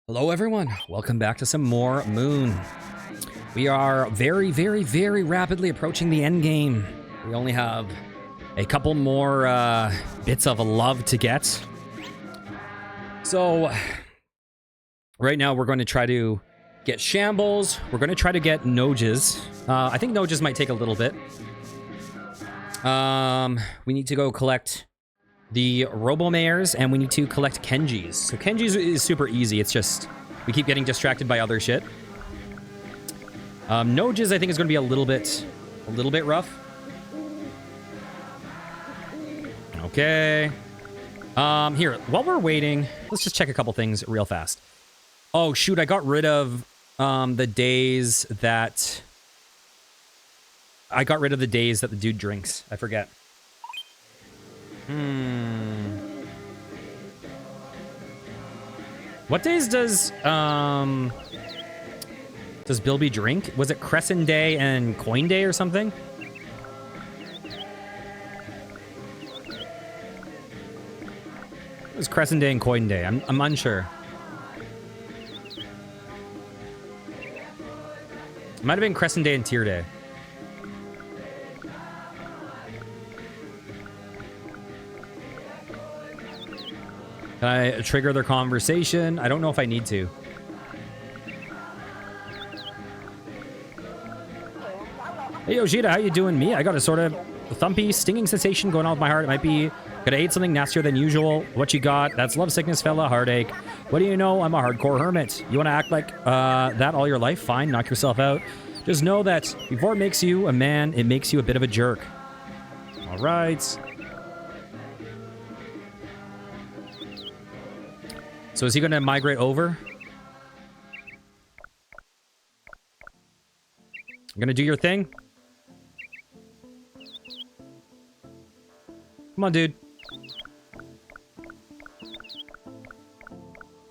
Hello everyone, welcome back to some more Moon. We are very rapidly approaching the end game. We only have a couple more bits of love to get. So, right now we're going to try to get Shambles. We're going to try to get Noges. I think Noges might take a little bit. We need to go collect the Robomares, and we need to collect Kenjis. So Kenjis is super easy. It's just we keep getting distracted by other shit. Noges, I think, is going to be a little bit rough. Okay. Here, while we're waiting, let's just check a couple things real fast. Oh shoot, I got rid of the days that the dude drinks. I forget. What days does Bilby drink? Was it Crescent Day and Coin Day or something? It was Crescent Day and Coin Day. I'm unsure. It might have been Crescent Day and Tier Day. Can I trigger their conversation? I don't know if I need to. Hey, Yoshida, how you doing? Me? I got a sort of thumpy, stinging sensation going on with my heart. It might be... Could I ate something nastier than usual? What you got? That's love sickness, fella. Heartache. What do you know? I'm a hardcore hermit. You want to act like that all your life? Fine, knock yourself out. Just know that before it makes you a man, it makes you a bit of a jerk. All right. So is he going to migrate over? You're going to do your thing? Come on, dude.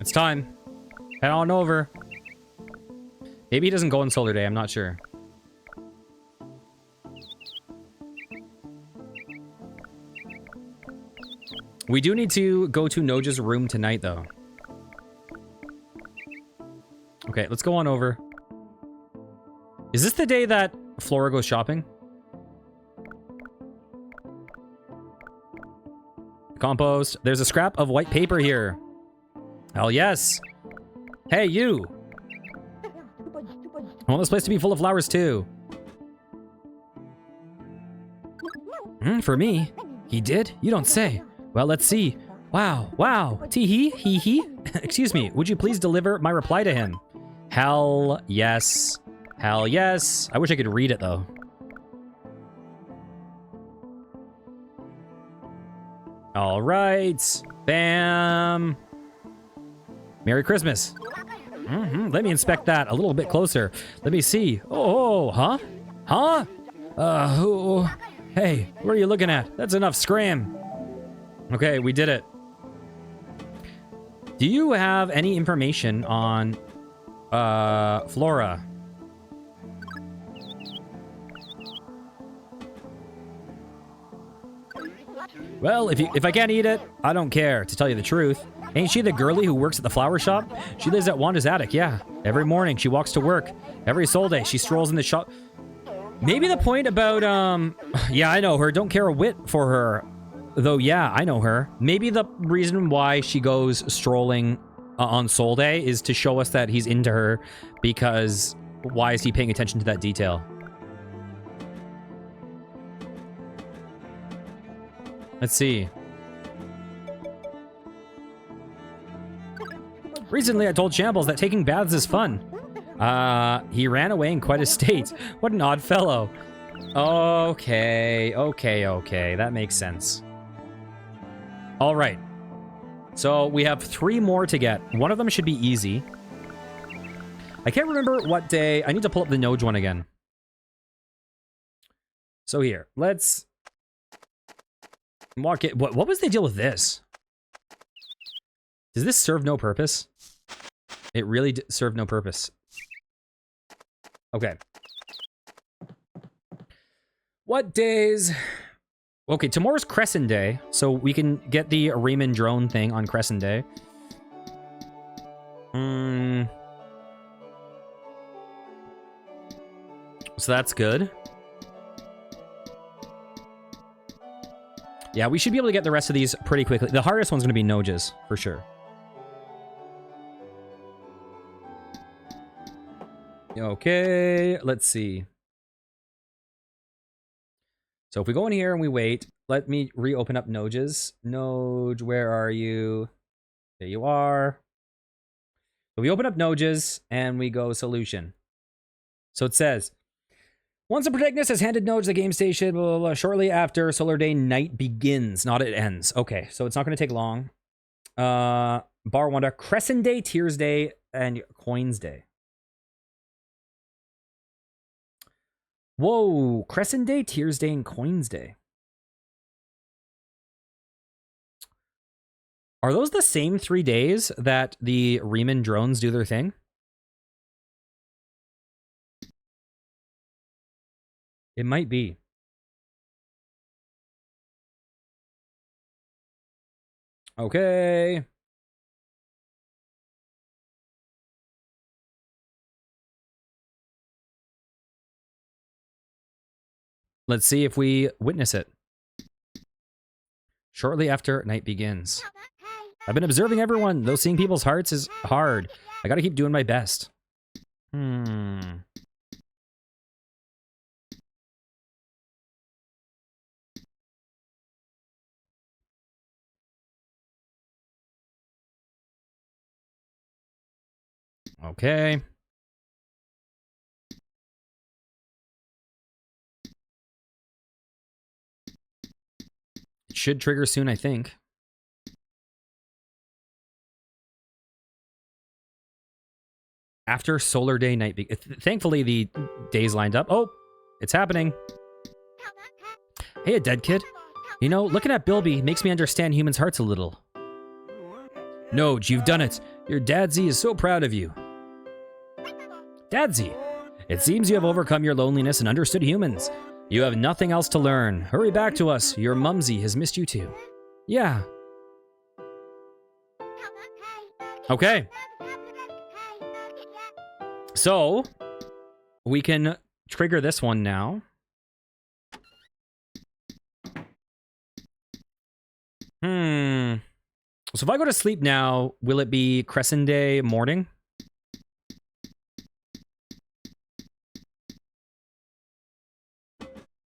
It's time. Head on over. Maybe he doesn't go on Solar Day. I'm not sure. We do need to go to Noja's room tonight, though. Okay, let's go on over. Is this the day that Flora goes shopping? Compost. There's a scrap of white paper here. Hell yes. Hey, you. I want this place to be full of flowers, too. For me? He did? You don't say. Well, let's see. Wow, wow. Tee-hee, hee-hee. Excuse me, would you please deliver my reply to him? Hell yes. Hell yes. I wish I could read it, though. All right. Bam. Merry Christmas. Let me inspect that a little bit closer. Let me see. Oh, huh? Huh? Hey, what are you looking at? That's enough scram. Okay, we did it. Do you have any information on Flora? Well, if I can't eat it, I don't care, to tell you the truth. Ain't she the girlie who works at the flower shop? She lives at Wanda's attic, yeah. Every morning, she walks to work. Every Soul Day, she strolls in the shop. Maybe the point about, yeah, I know her. Don't care a whit for her. Though, yeah, I know her. Maybe the reason why she goes strolling on Soul Day is to show us that he's into her, because why is he paying attention to that detail? Let's see. Recently, I told Shambles that taking baths is fun. He ran away in quite a state. What an odd fellow. Okay. That makes sense. All right. So we have 3 more to get. One of them should be easy. I can't remember what day. I need to pull up the Noge one again. So here, let's mark it. What was the deal with this? Does this serve no purpose? It really served no purpose. Okay. What days? Okay, tomorrow's Crescent Day, so we can get the Raymond drone thing on Crescent Day. So that's good. Yeah, we should be able to get the rest of these pretty quickly. The hardest one's going to be Noges, for sure. Okay, let's see. So if we go in here and we wait, let me reopen up Noges. Noge, where are you? There you are. So we open up Noges and we go solution. So it says, once the protagonist has handed Noge the game station, blah, blah, blah, shortly after Solar Day night begins, not it ends. Okay, so it's not going to take long. Bar Wanda, Crescent Day, Tears Day, and Coins Day. Whoa, Crescent Day, Tears Day, and Coins Day. Are those the same 3 days that the Riemann drones do their thing? It might be. Okay. Let's see if we witness it. Shortly after night begins. I've been observing everyone, though seeing people's hearts is hard. I gotta keep doing my best. Okay. It should trigger soon, I think. After Solar Day night. Thankfully, the days lined up. Oh, it's happening. Hey, a dead kid. You know, looking at Bilby makes me understand humans' hearts a little. Noge, you've done it. Your Dadsy is so proud of you. Dadsy, it seems you have overcome your loneliness and understood humans. You have nothing else to learn. Hurry back to us. Your mumsy has missed you too. Yeah. Okay. So, we can trigger this one now. So if I go to sleep now, will it be Crescent Day morning?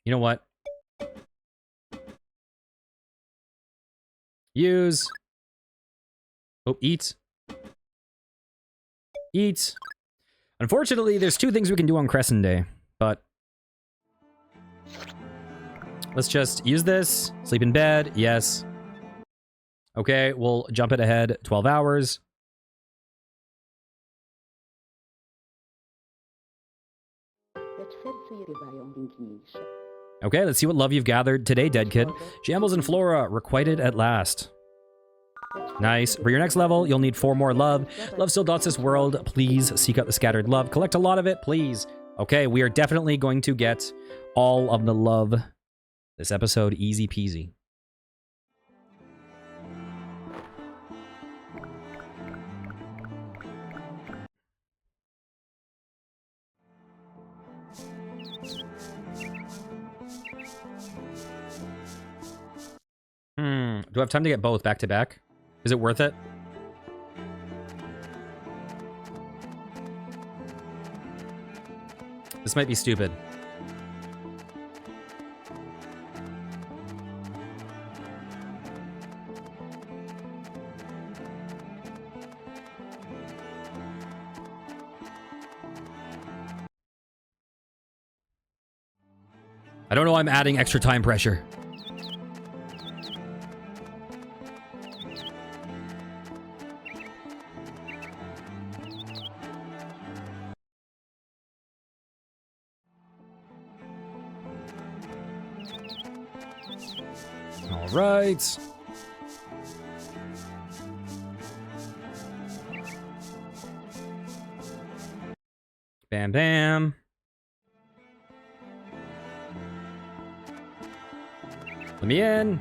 You know what? Use. Oh, eat. Eat. Unfortunately, there's 2 things we can do on Crescent Day, but let's just use this. Sleep in bed. Yes. Okay, we'll jump it ahead 12 hours. Okay, let's see what love you've gathered today, dead kid. Shambles and Flora, requited at last. Nice. For your next level, you'll need 4 more love. Love still dots this world. Please seek out the scattered love. Collect a lot of it, please. Okay, we are definitely going to get all of the love this episode. Easy peasy. Do I have time to get both back to back? Is it worth it? This might be stupid. I don't know, I'm adding extra time pressure. All right. Bam, bam. Let me in.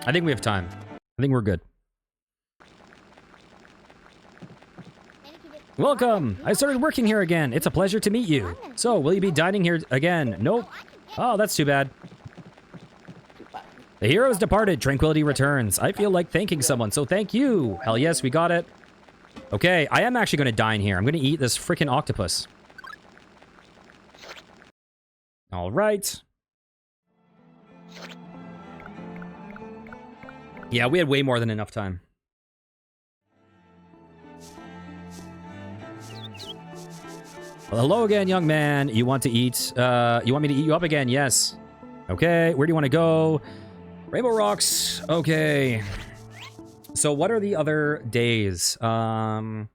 I think we have time. I think we're good. Welcome! I started working here again. It's a pleasure to meet you. So, will you be dining here again? Nope. Oh, that's too bad. The hero's departed. Tranquility returns. I feel like thanking someone, so thank you. Hell yes, we got it. Okay, I am actually going to dine here. I'm going to eat this freaking octopus. All right. Yeah, we had way more than enough time. Well, hello again, young man. You want to eat? You want me to eat you up again? Yes. Okay, where do you want to go? Rainbow Rocks. Okay. So what are the other days? Was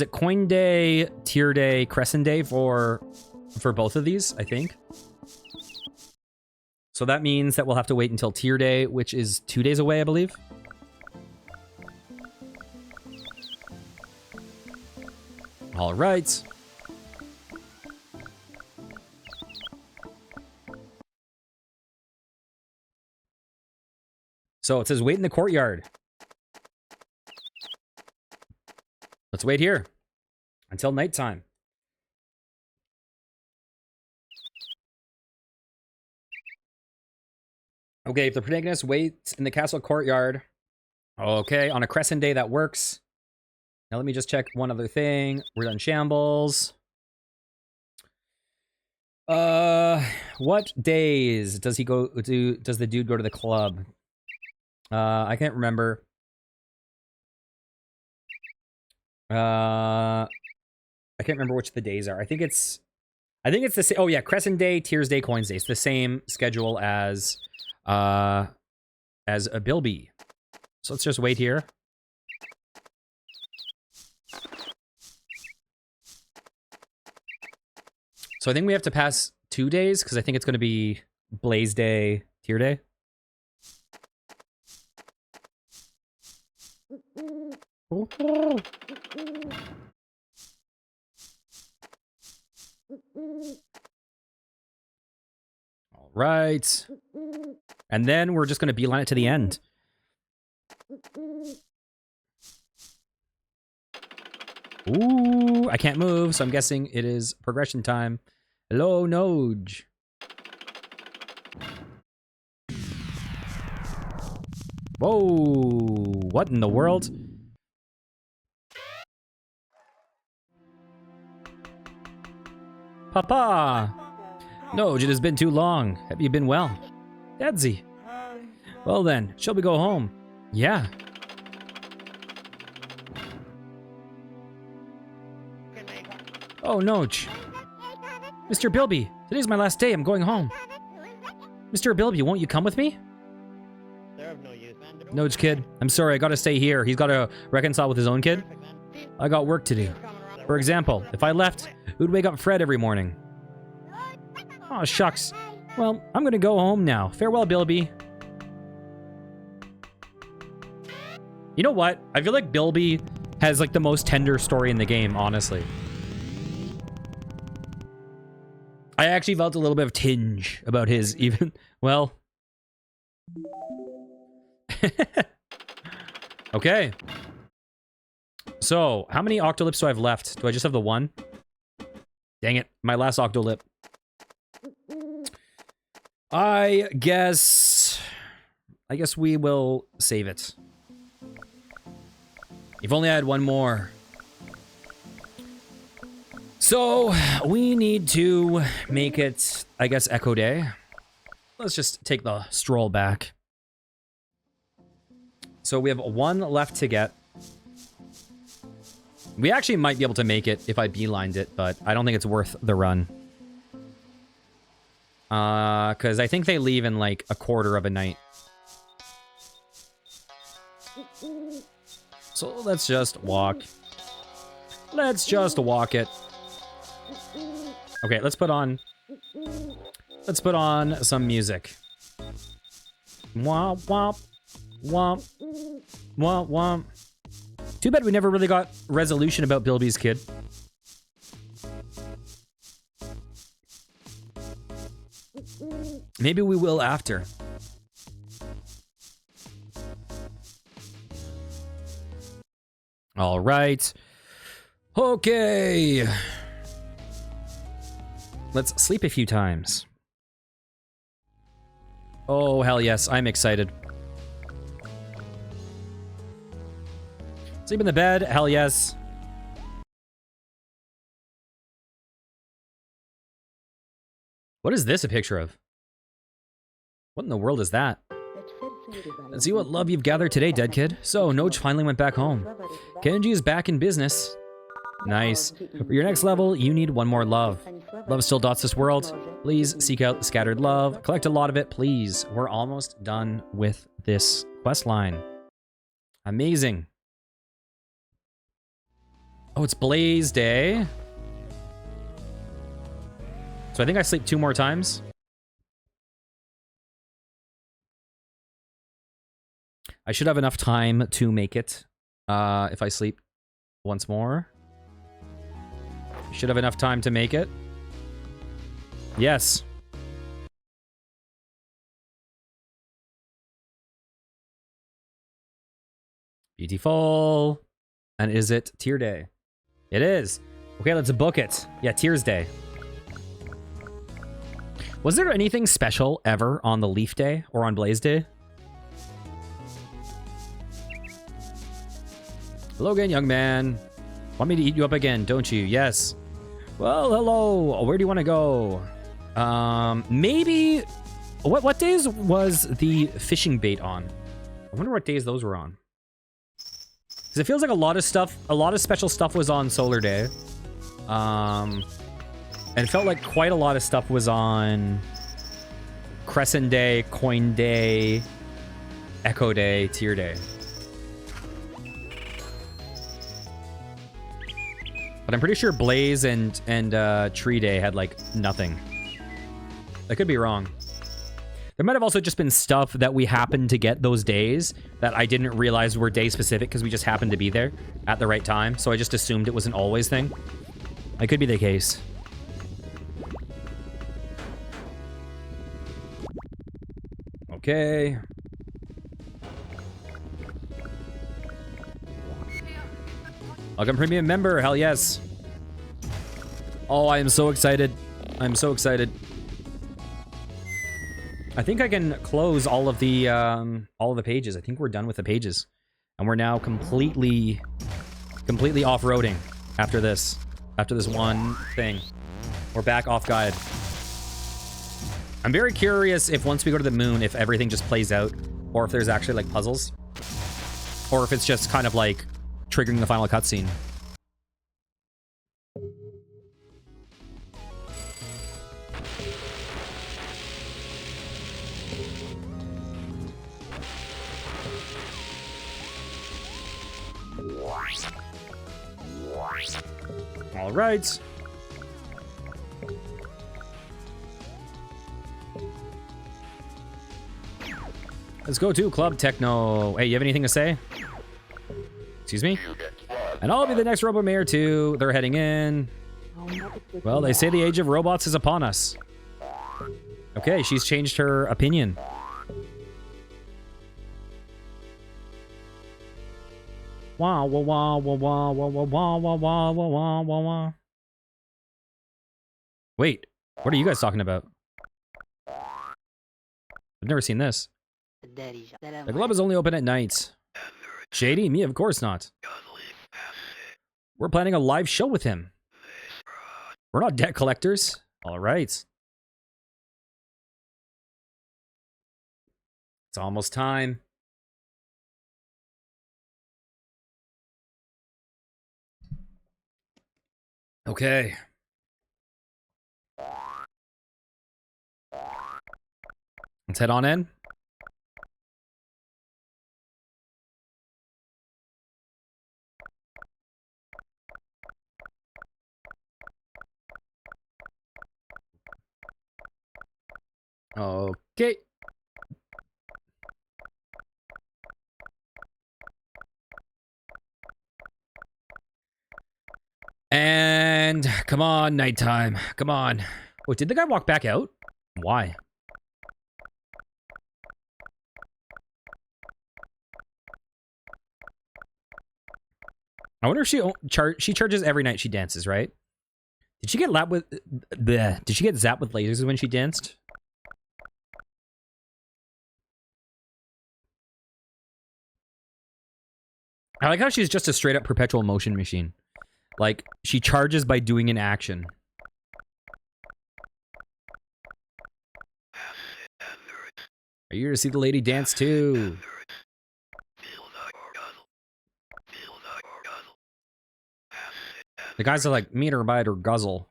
it Coin Day, Tier Day, Crescent Day for both of these, I think? So that means that we'll have to wait until Tier Day, which is 2 days away, I believe. All right. So it says wait in the courtyard. Let's wait here until nighttime. Okay, if the protagonist waits in the castle courtyard. Okay, on a Crescent Day that works. Now let me just check one other thing. We're done shambles. What days does he go to? Does the dude go to the club? I can't remember. I can't remember which the days are. I think it's the same. Oh yeah, Crescent Day, Tears Day, Coins Day. It's the same schedule as a Bilby. So let's just wait here. So I think we have to pass 2 days because I think it's going to be Blaze Day, Tier Day. All right. And then we're just going to beeline it to the end. Ooh, I can't move, so I'm guessing it is progression time. Hello, Noj. Whoa, what in the world? Papa! Noj, it has been too long. Have you been well? Dadsy. Well then, shall we go home? Yeah. Oh, Noj. Mr. Bilby, today's my last day. I'm going home. Mr. Bilby, won't you come with me? Noj, kid. I'm sorry, I gotta stay here. He's gotta reconcile with his own kid. I got work to do. For example, if I left, who'd wake up Fred every morning? Oh, shucks. Well, I'm gonna go home now. Farewell, Bilby. You know what? I feel like Bilby has like the most tender story in the game, honestly. I actually felt a little bit of tinge about his even, well. Okay. So, how many Octolips do I have left? Do I just have the one? Dang it, my last Octolip. I guess we will save it. If only I had one more. So, we need to make it, I guess, Echo Day. Let's just take the stroll back. So we have one left to get. We actually might be able to make it if I beelined it, but I don't think it's worth the run. Because I think they leave in like a quarter of a night. So let's just walk. Let's just walk it. Okay, let's put on some music. Womp womp womp womp womp. Too bad we never really got resolution about Bilby's kid. Maybe we will after. All right. Okay. Let's sleep a few times. Oh, hell yes. I'm excited. Sleep in the bed. Hell yes. What is this a picture of? What in the world is that? Let's see what love you've gathered today, dead kid. So, Noj finally went back home. Kenji is back in business. Nice. For your next level, you need one more love. Love still dots this world. Please seek out the scattered love. Collect a lot of it, please. We're almost done with this quest line. Amazing. Oh, it's Blaze Day. So I think I sleep 2 more times. I should have enough time to make it if I sleep once more. Should have enough time to make it. Yes. Beautiful. And is it Tier Day? It is. Okay, let's book it. Yeah, Tears Day. Was there anything special ever on the Leaf Day or on Blaze Day? Hello again, young man. Want me to eat you up again, don't you? Yes. Well, hello. Where do you want to go? Maybe... What days was the fishing bait on? I wonder what days those were on. Because it feels like a lot of special stuff was on Solar Day. And it felt like quite a lot of stuff was on Crescent Day, Coin Day, Echo Day, Tier Day. But I'm pretty sure Blaze and Tree Day had, like, nothing. I could be wrong. There might have also just been stuff that we happened to get those days that I didn't realize were day-specific because we just happened to be there at the right time. So I just assumed it was an always thing. That could be the case. Okay. Welcome premium member, hell yes. Oh, I am so excited. I'm so excited. I think I can close all of the pages. I think we're done with the pages. And we're now completely off-roading after this. After this one thing. We're back off guide. I'm very curious if once we go to the moon, if everything just plays out, or if there's actually like puzzles, or if it's just kind of like triggering the final cutscene. All right. Let's go to Club Techno. Hey, you have anything to say? Excuse me? And I'll be the next Robo Mayor too. They're heading in. Well, they say the age of robots is upon us. Okay, she's changed her opinion. Wah, wah, wah, wah, wah, wah, wah, wah, wah, wah, wah, wah, wah. Wait, what are you guys talking about? I've never seen this. The club is only open at night. Shady? Me? Of course not. We're planning a live show with him. We're not debt collectors. All right. It's almost time. Okay. Let's head on in. Okay. And come on, nighttime. Come on. Wait, did the guy walk back out? Why? I wonder if she charges every night she dances, right? Did she get Did she get zapped with lasers when she danced? I like how she's just a straight up perpetual motion machine. Like, she charges by doing an action. Are you here to see the lady dance too? The guys are like, meet her, bite, or guzzle.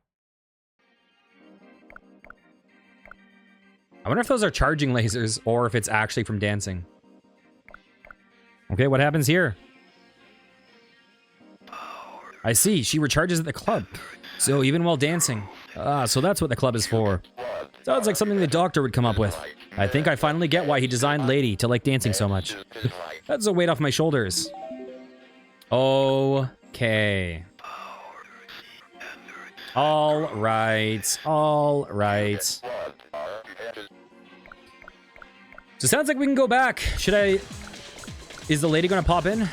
I wonder if those are charging lasers or if it's actually from dancing. Okay, what happens here? I see, she recharges at the club. So even while dancing. Ah, so that's what the club is for. Sounds like something the doctor would come up with. I think I finally get why he designed Lady to like dancing so much. That's a weight off my shoulders. Okay. All right. All right. So it sounds like we can go back. Should I... Is the lady gonna pop in?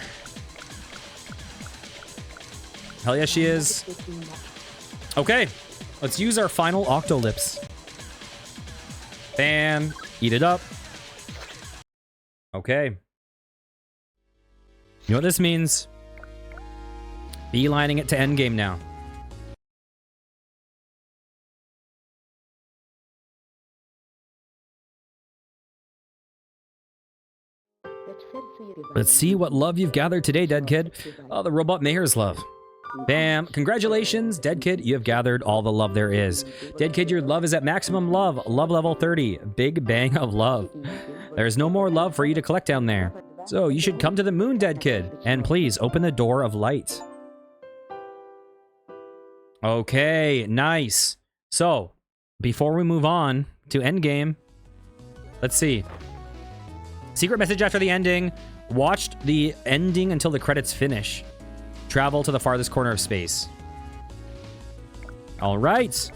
Hell yes, she is. Okay. Let's use our final Octolips. Bam. Eat it up. Okay. You know what this means? Beelining it to endgame now. Let's see what love you've gathered today, Dead Kid. Oh, the robot mayor's love. Bam. Congratulations, Dead Kid. You have gathered all the love there is. Dead Kid, your love is at maximum love. Love level 30. Big bang of love. There's no more love for you to collect down there. So you should come to the moon, Dead Kid. And please, open the door of light. Okay, nice. So, before we move on to endgame, let's see. Secret message after the ending. Watched the ending until the credits finish. Travel to the farthest corner of space. All right.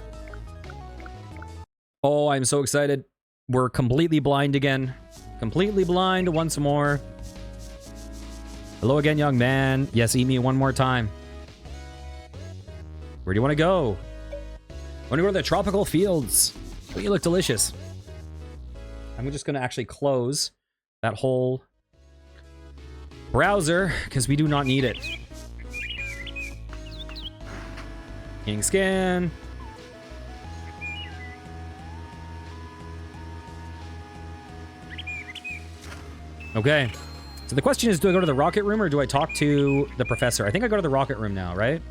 Oh, I'm so excited. We're completely blind again. Completely blind once more. Hello again, young man. Yes, eat me one more time. Where do you want to go? I want to go to the tropical fields. Oh, you look delicious. I'm just going to actually close that whole browser because we do not need it. King scan. Okay. So the question is, do I go to the rocket room or do I talk to the professor? I think I go to the rocket room now, right?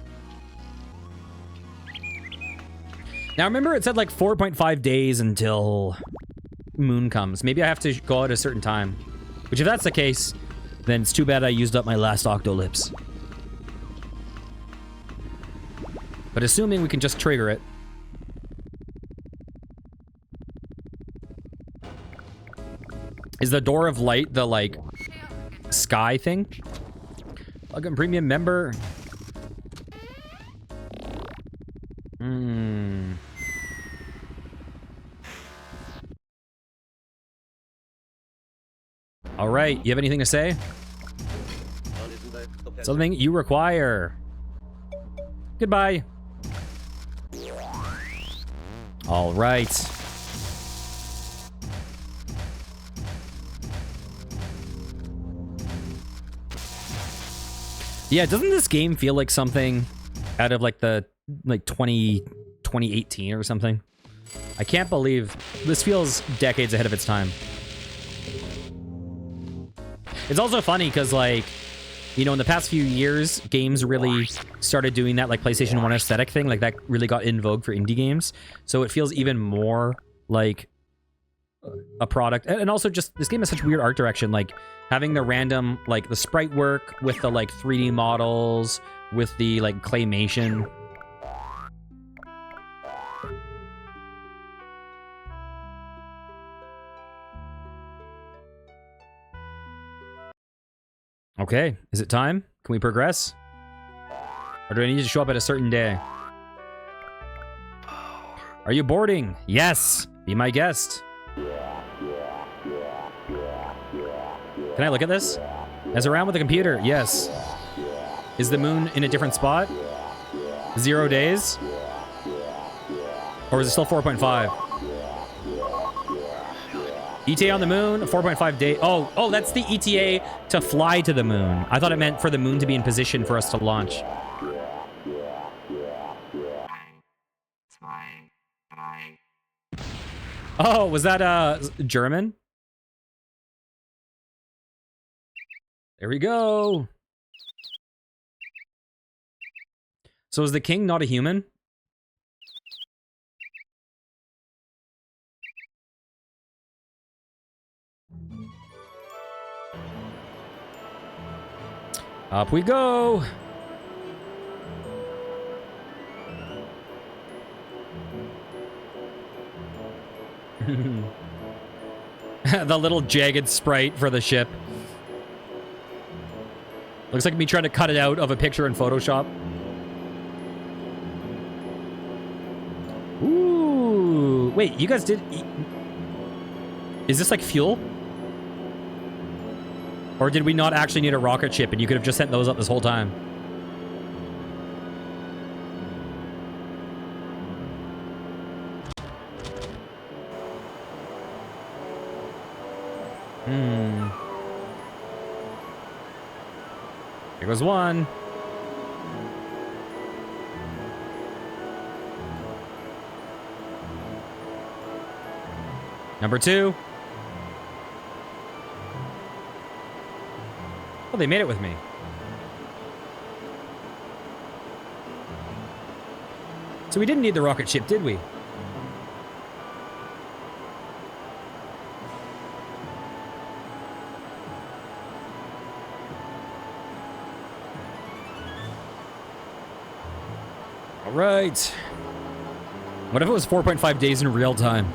Now remember it said like 4.5 days until moon comes. Maybe I have to go at a certain time. Which if that's the case, then it's too bad I used up my last Octolips. But assuming we can just trigger it. Is the door of light the, like, sky thing? Welcome, premium member. All right, you have anything to say? Something you require. Goodbye. All right. Yeah, doesn't this game feel like something out of like the 2018 or something? I can't believe this feels decades ahead of its time. It's also funny because, like, you know, in the past few years, games really started doing that, like, PlayStation 1 aesthetic thing. Like, that really got in vogue for indie games. So it feels even more like a product. And also just, this game has such weird art direction. Like, having the random, like, the sprite work with the, like, 3D models, with the, like, claymation. Okay, is it time? Can we progress? Or do I need to show up at a certain day? Are you boarding? Yes! Be my guest. Can I look at this? As around with the computer? Yes. Is the moon in a different spot? 0 days? Or is it still 4.5? ETA on the moon, 4.5 day. Oh, that's the ETA to fly to the moon. I thought it meant for the moon to be in position for us to launch. Oh, was that German? There we go. So is the king not a human? Up we go. The little jagged sprite for the ship. Looks like me trying to cut it out of a picture in Photoshop. Ooh. Wait, you guys did... Is this like fuel? Or did we not actually need a rocket ship and you could have just sent those up this whole time? Here goes one. Number 2. Oh, they made it with me. So we didn't need the rocket ship, did we? All right. What if it was 4.5 days in real time?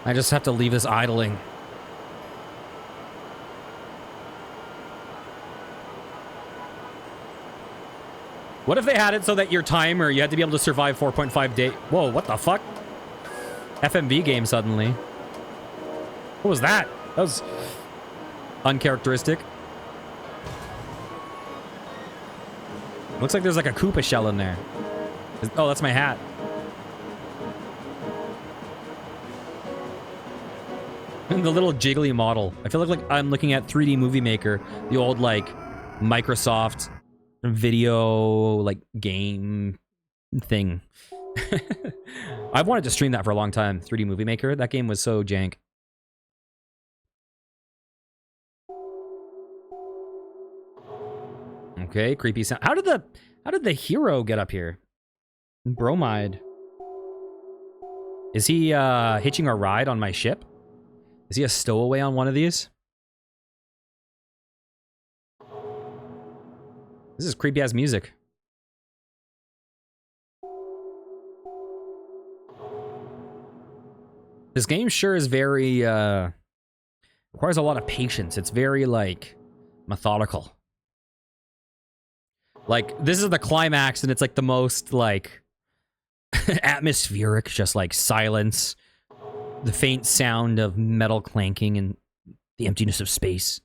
I just have to leave this idling. What if they had it so that your timer, you had to be able to survive 4.5 days? Whoa, what the fuck? FMV game suddenly. What was that? That was uncharacteristic. Looks like there's like a Koopa shell in there. Oh, that's my hat. The little jiggly model. I feel like I'm looking at 3D Movie Maker, the old like Microsoft video like game thing. I've wanted to stream that for a long time. 3D Movie Maker. That game was so jank. Okay, creepy sound. How did the hero get up here? Bromide. Is he hitching a ride on my ship? Is he a stowaway on one of these? This is creepy ass music. This game sure is very requires a lot of patience. It's very like methodical. Like this is the climax and it's like the most like atmospheric, just like silence, the faint sound of metal clanking and the emptiness of space.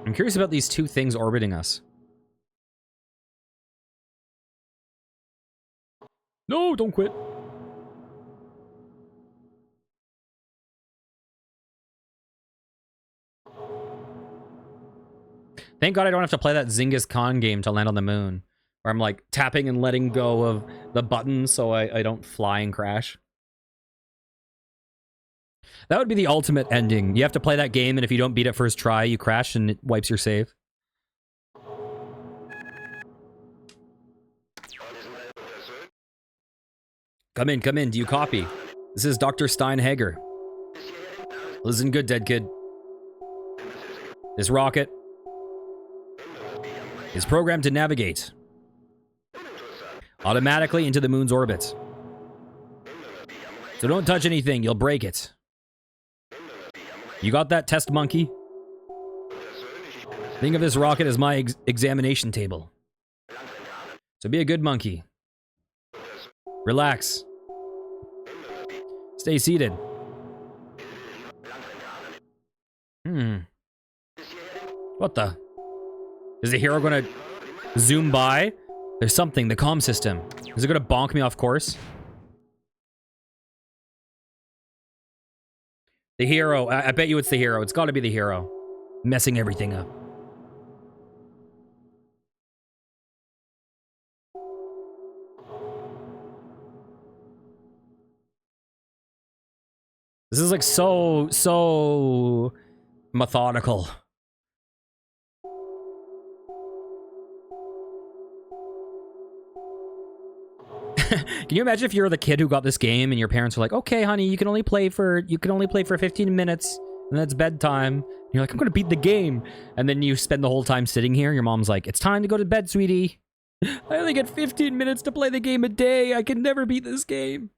I'm curious about these two things orbiting us. No, don't quit. Thank God I don't have to play that Zingis Khan game to land on the moon. Where I'm like tapping and letting go of the buttons so I don't fly and crash. That would be the ultimate ending. You have to play that game and if you don't beat it first try, you crash and it wipes your save. Come in, come in. Do you copy? This is Dr. Steinhager. Listen good, dead kid. This rocket is programmed to navigate automatically into the moon's orbit. So don't touch anything, you'll break it. You got that, test monkey? Think of this rocket as my examination table. So be a good monkey. Relax. Stay seated. What the? Is the hero gonna zoom by? There's something, the comm system. Is it gonna bonk me off course? The hero, I bet you it's the hero. It's gotta be the hero. Messing everything up. This is like so methodical. Can you imagine if you're the kid who got this game and your parents were like, "Okay, honey, you can only play for 15 minutes, and that's bedtime." And you're like, "I'm gonna beat the game," and then you spend the whole time sitting here. Your mom's like, "It's time to go to bed, sweetie. I only get 15 minutes to play the game a day. I can never beat this game."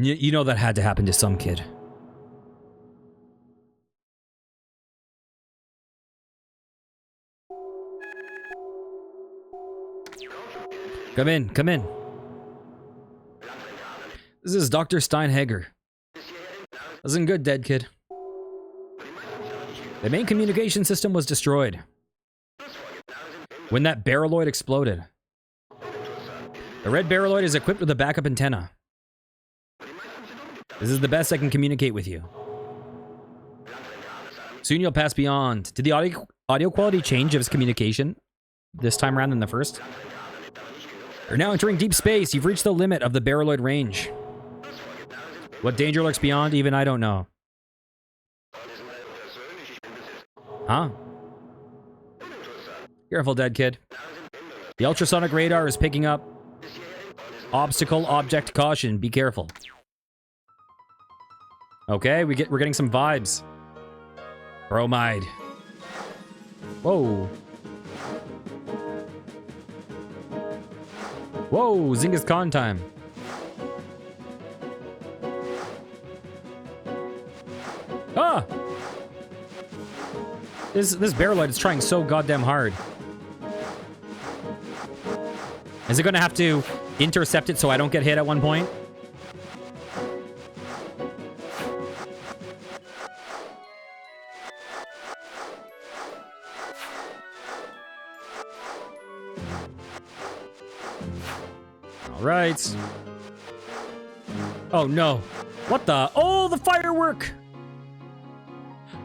You know that had to happen to some kid. Come in, come in. This is Dr. Steinhager. Isn't good, dead kid. The main communication system was destroyed when that barreloid exploded. The red barreloid is equipped with a backup antenna. This is the best I can communicate with you. Soon you'll pass beyond. Did the audio quality change of his communication this time around than the first? You're now entering deep space. You've reached the limit of the barreloid range. What danger lurks beyond, even I don't know. Huh? Careful, dead kid. The ultrasonic radar is picking up obstacle object caution. Be careful. Okay, we're getting some vibes. Bromide. Whoa. Whoa, Genghis Khan time. Ah! This barreloid is trying so goddamn hard. Is it gonna have to intercept it so I don't get hit at one point? Right. Oh no. What the? Oh, the firework!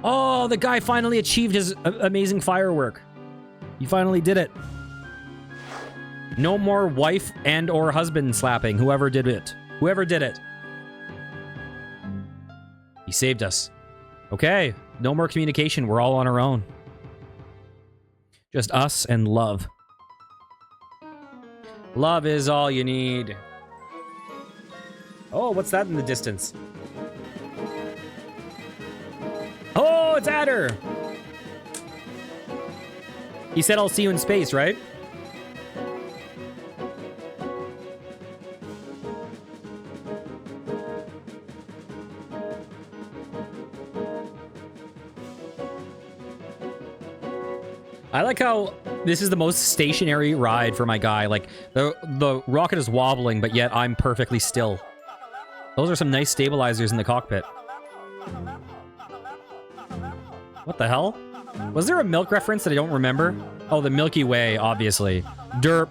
Oh, the guy finally achieved his amazing firework. He finally did it. No more wife and or husband slapping, whoever did it. Whoever did it. He saved us. Okay, no more communication. We're all on our own. Just us and love. Love is all you need. Oh, what's that in the distance? Oh, it's Adder! He said, "I'll see you in space," right? I like how this is the most stationary ride for my guy. Like, the rocket is wobbling, but yet I'm perfectly still. Those are some nice stabilizers in the cockpit. What the hell? Was there a milk reference that I don't remember? Oh, the Milky Way, obviously. Derp.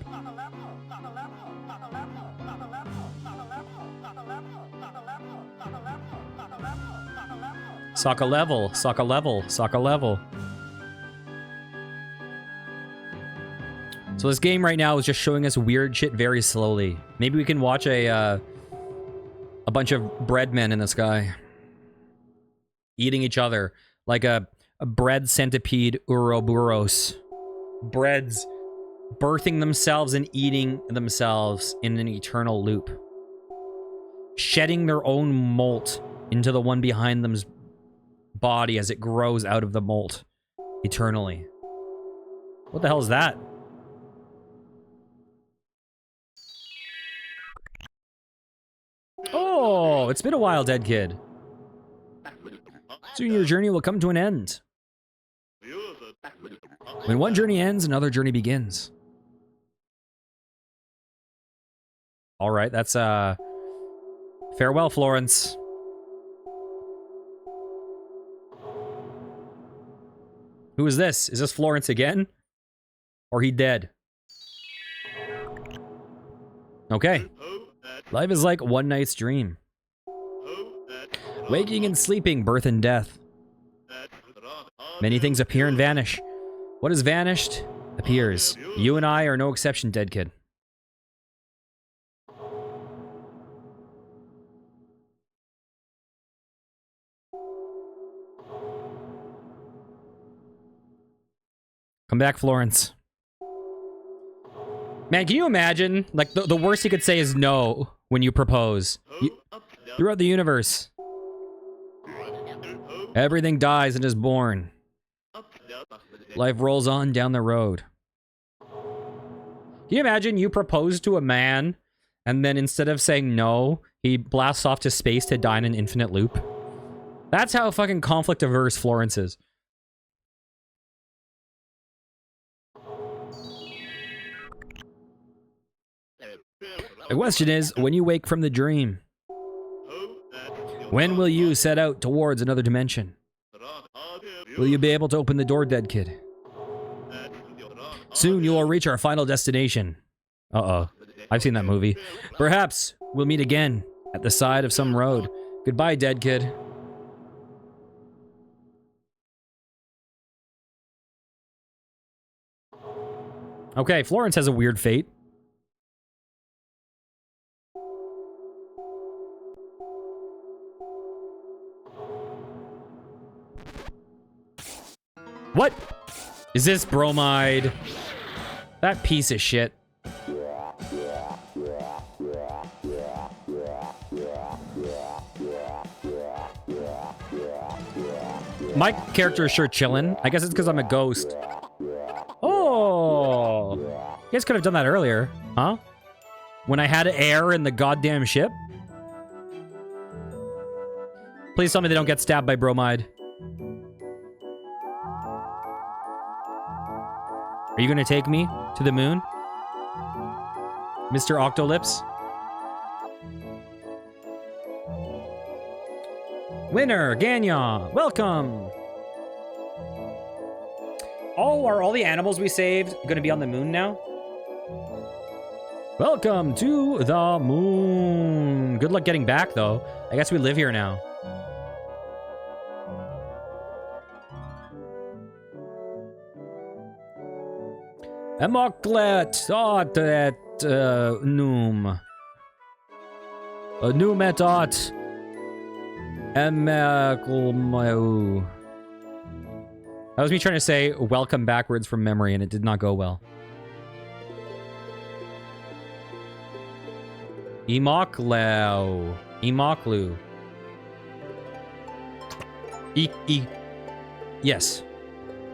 Suck a level, suck a level, suck a level. So this game right now is just showing us weird shit very slowly. Maybe we can watch a bunch of bread men in the sky eating each other like a bread centipede Ouroboros. Breads birthing themselves and eating themselves in an eternal loop. Shedding their own molt into the one behind them's body as it grows out of the molt eternally. What the hell is that? Oh, it's been a while, dead kid. Soon your journey will come to an end. When one journey ends, another journey begins. All right, that's farewell, Florence. Who is this? Is this Florence again? Or he dead? Okay. Life is like one night's dream. Waking and sleeping, birth and death. Many things appear and vanish. What is vanished appears. You and I are no exception, dead kid. Come back, Florence. Man, can you imagine? Like, the worst you could say is no when you propose. Throughout the universe, everything dies and is born. Life rolls on down the road. Can you imagine you propose to a man, and then instead of saying no, he blasts off to space to die in an infinite loop? That's how fucking conflict-averse Florence is. The question is, when you wake from the dream, when will you set out towards another dimension? Will you be able to open the door, dead kid? Soon you will reach our final destination. Uh-oh. I've seen that movie. Perhaps we'll meet again at the side of some road. Goodbye, dead kid. Okay, Florence has a weird fate. What? Is this bromide? That piece of shit. My character is sure chillin'. I guess it's because I'm a ghost. Oh! You guys could have done that earlier, huh? When I had air in the goddamn ship? Please tell me they don't get stabbed by bromide. Are you gonna take me to the moon? Mr. Octolips? Winner, Gagnon, welcome! Oh, are all the animals we saved gonna be on the moon now? Welcome to the moon. Good luck getting back, though. I guess we live here now. Emoklet et num. Num et ot. Emeklmau. That was me trying to say welcome backwards from memory, and it did not go well. Emoklau. Emoklu. Yes.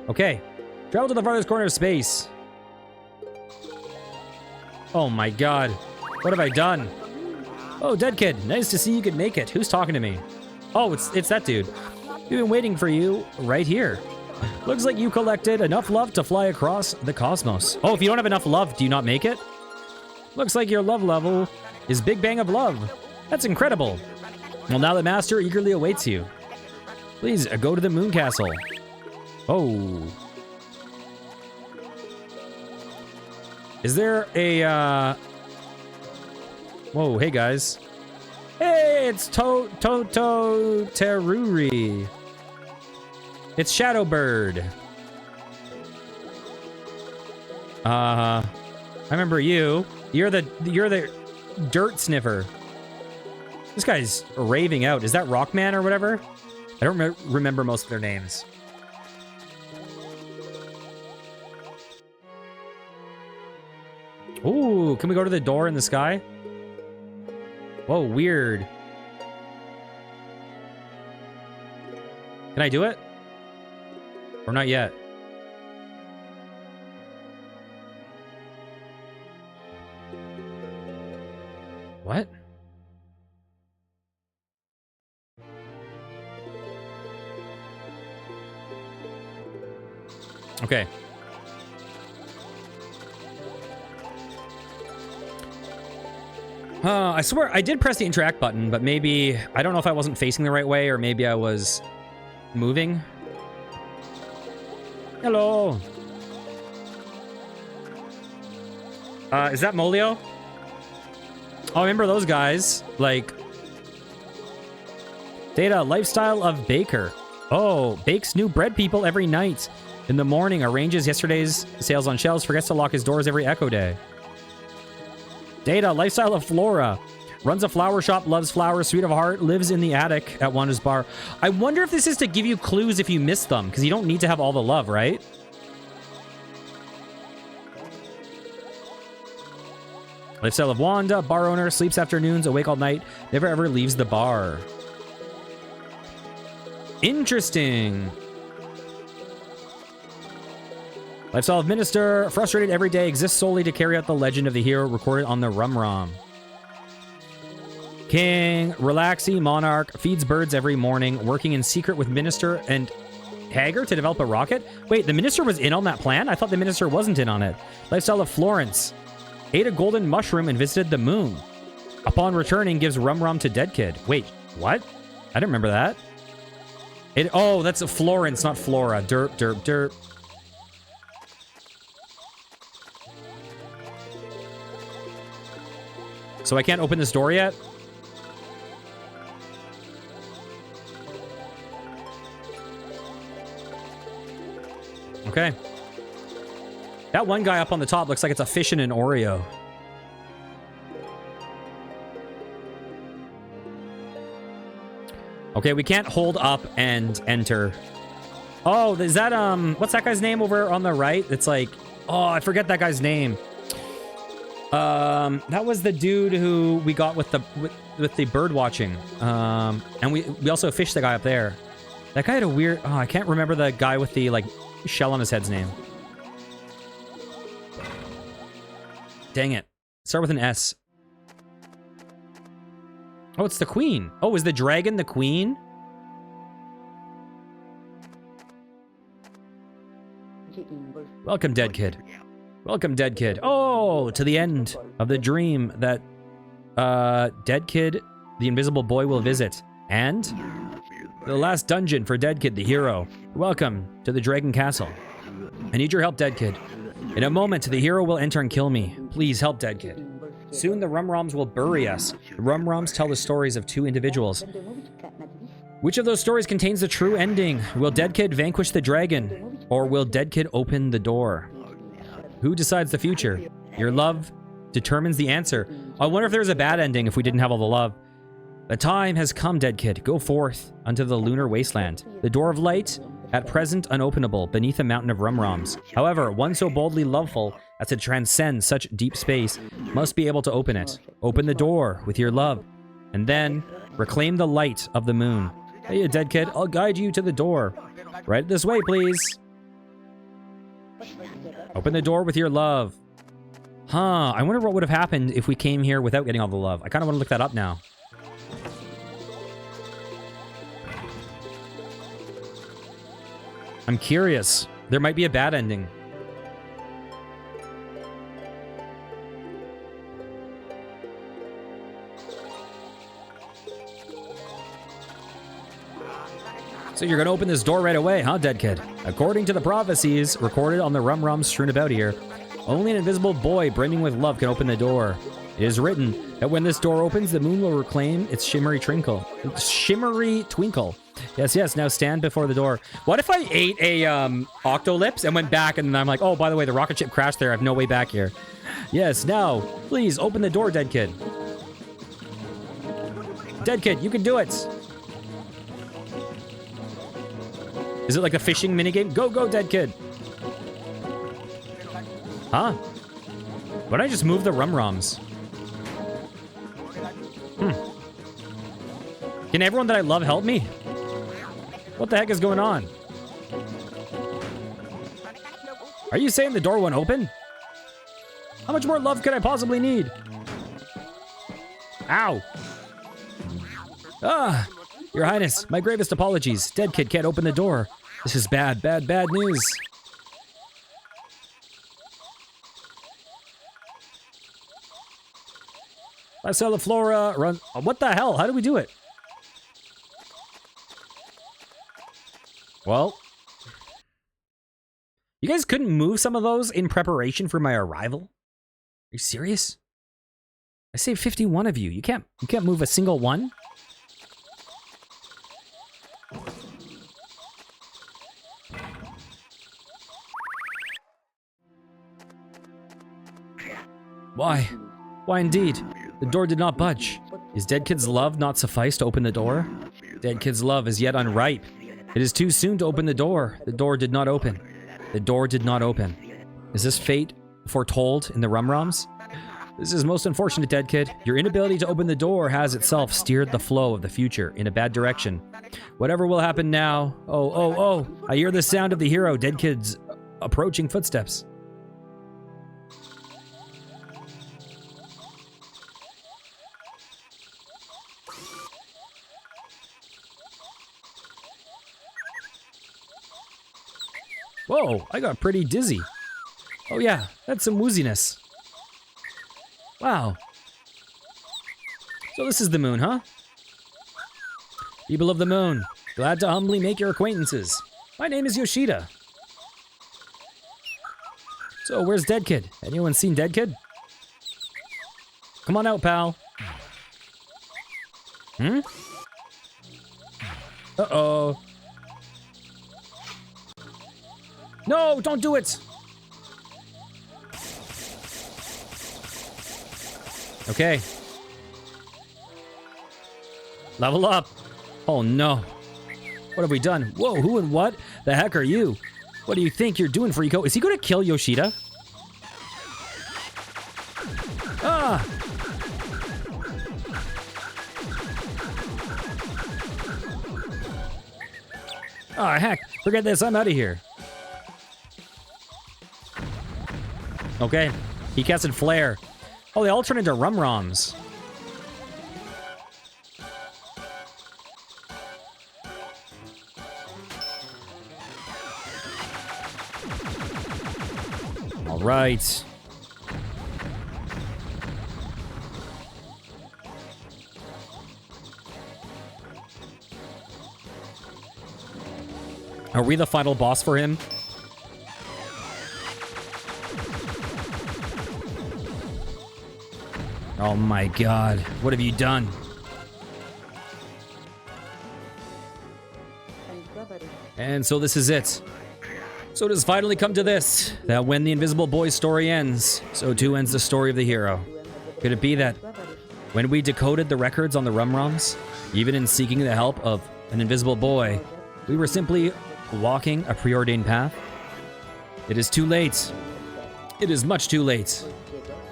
Okay. Travel to the farthest corner of space. Oh my god. What have I done? Oh, dead kid. Nice to see you could make it. Who's talking to me? Oh, it's that dude. We've been waiting for you right here. Looks like you collected enough love to fly across the cosmos. Oh, if you don't have enough love, do you not make it? Looks like your love level is Big Bang of Love. That's incredible. Well, now the master eagerly awaits you. Please go to the moon castle. Oh. Is there a, Whoa, hey guys. Hey, it's Toto Teruri. It's Shadowbird. I remember you. You're the dirt sniffer. This guy's raving out. Is that Rockman or whatever? I don't remember most of their names. Ooh, can we go to the door in the sky? Whoa, weird. Can I do it? Or not yet? What? Okay. I swear I did press the interact button, but maybe... I don't know if I wasn't facing the right way or maybe I was moving. Hello. Is that Molio? Oh, I remember those guys. Like... Data, lifestyle of baker. Oh, bakes new bread people every night. In the morning, arranges yesterday's sales on shelves, forgets to lock his doors every Echo Day. Data, lifestyle of Flora. Runs a flower shop, loves flowers, sweet of heart, lives in the attic at Wanda's bar. I wonder if this is to give you clues if you miss them, because you don't need to have all the love, right? Lifestyle of Wanda, bar owner, sleeps afternoons, awake all night, never ever leaves the bar. Interesting. Lifestyle of Minister, frustrated every day, exists solely to carry out the legend of the hero recorded on the Rum Rom. King, relaxy, monarch, feeds birds every morning, working in secret with Minister and Hager to develop a rocket? Wait, the Minister was in on that plan? I thought the Minister wasn't in on it. Lifestyle of Florence, ate a golden mushroom and visited the moon. Upon returning, gives Rum Rum to Dead Kid. Wait, what? I didn't remember that. Oh, that's a Florence, not Flora. Derp, derp, derp. So I can't open this door yet? Okay. That one guy up on the top looks like it's a fish in an Oreo. Okay, we can't hold up and enter. Oh, is that, what's that guy's name over on the right? It's like, oh, I forget that guy's name. That was the dude who we got with the bird watching. And we also fished the guy up there. That guy had a weird, oh, I can't remember the guy with the, like, shell on his head's name. Dang it. Start with an S. Oh, it's the queen. Oh, is the dragon the queen? Welcome, Dead Kid. Welcome, Dead Kid. Oh, to the end of the dream that Dead Kid, the invisible boy, will visit. And the last dungeon for Dead Kid, the hero. Welcome to the Dragon Castle. I need your help, Dead Kid. In a moment, the hero will enter and kill me. Please help, Dead Kid. Soon the Rum-Roms will bury us. The Rum-Roms tell the stories of two individuals. Which of those stories contains the true ending? Will Dead Kid vanquish the dragon? Or will Dead Kid open the door? Who decides the future? Your love determines the answer. I wonder if there's a bad ending if we didn't have all the love. The time has come, Dead Kid. Go forth unto the lunar wasteland. The door of light, at present unopenable, beneath a mountain of Rum-Roms. However, one so boldly loveful as to transcend such deep space must be able to open it. Open the door with your love, and then reclaim the light of the moon. Hey, Dead Kid, I'll guide you to the door. Right this way, please. Open the door with your love. Huh, I wonder what would have happened if we came here without getting all the love. I kind of want to look that up now. I'm curious. There might be a bad ending. So you're gonna open this door right away, huh, Dead Kid? According to the prophecies recorded on the Rum-Roms strewn about here, only an invisible boy brimming with love can open the door. It is written that when this door opens, the moon will reclaim its shimmery twinkle. Yes, yes, now stand before the door. What if I ate a Octolips and went back and I'm like, oh, by the way, the rocket ship crashed there. I have no way back here. Yes, now, please open the door, Dead Kid. Dead Kid, you can do it. Is it like a fishing minigame? Go, go, Dead Kid. Huh? Why don't I just move the Rum-Roms? Can everyone that I love help me? What the heck is going on? Are you saying the door won't open? How much more love could I possibly need? Ow. Ah, Your Highness, my gravest apologies. Dead Kid can't open the door. This is bad, bad, bad news. I saw the flora run. What the hell? How do we do it? Well, you guys couldn't move some of those in preparation for my arrival? Are you serious? I saved 51 of you. You can't move a single one? Why? Why indeed? The door did not budge. Is Dead Kid's love not suffice to open the door? Dead Kid's love is yet unripe. It is too soon to open the door. The door did not open. The door did not open. Is this fate foretold in the Rum-Rums? This is most unfortunate, Dead Kid. Your inability to open the door has itself steered the flow of the future in a bad direction. Whatever will happen now... Oh. I hear the sound of the hero, Dead Kid's approaching footsteps. Whoa, I got pretty dizzy. Oh yeah, that's some wooziness. Wow. So this is the moon, huh? People of the moon, glad to humbly make your acquaintances. My name is Yoshida. So where's Dead Kid? Anyone seen Dead Kid? Come on out, pal. Uh-oh. No, don't do it! Okay. Level up. Oh no. What have we done? Whoa, who and what the heck are you? What do you think you're doing, Freako? Is he going to kill Yoshida? Ah! Ah, heck. Forget this. I'm out of here. Okay. He casted Flare. Oh, they all turn into Rum-Roms. All right. Are we the final boss for him? Oh my god, what have you done? And so this is it. So it has finally come to this, that when the Invisible Boy's story ends, so too ends the story of the hero. Could it be that when we decoded the records on the Rum-Roms, even in seeking the help of an invisible boy, we were simply walking a preordained path? It is too late. It is much too late.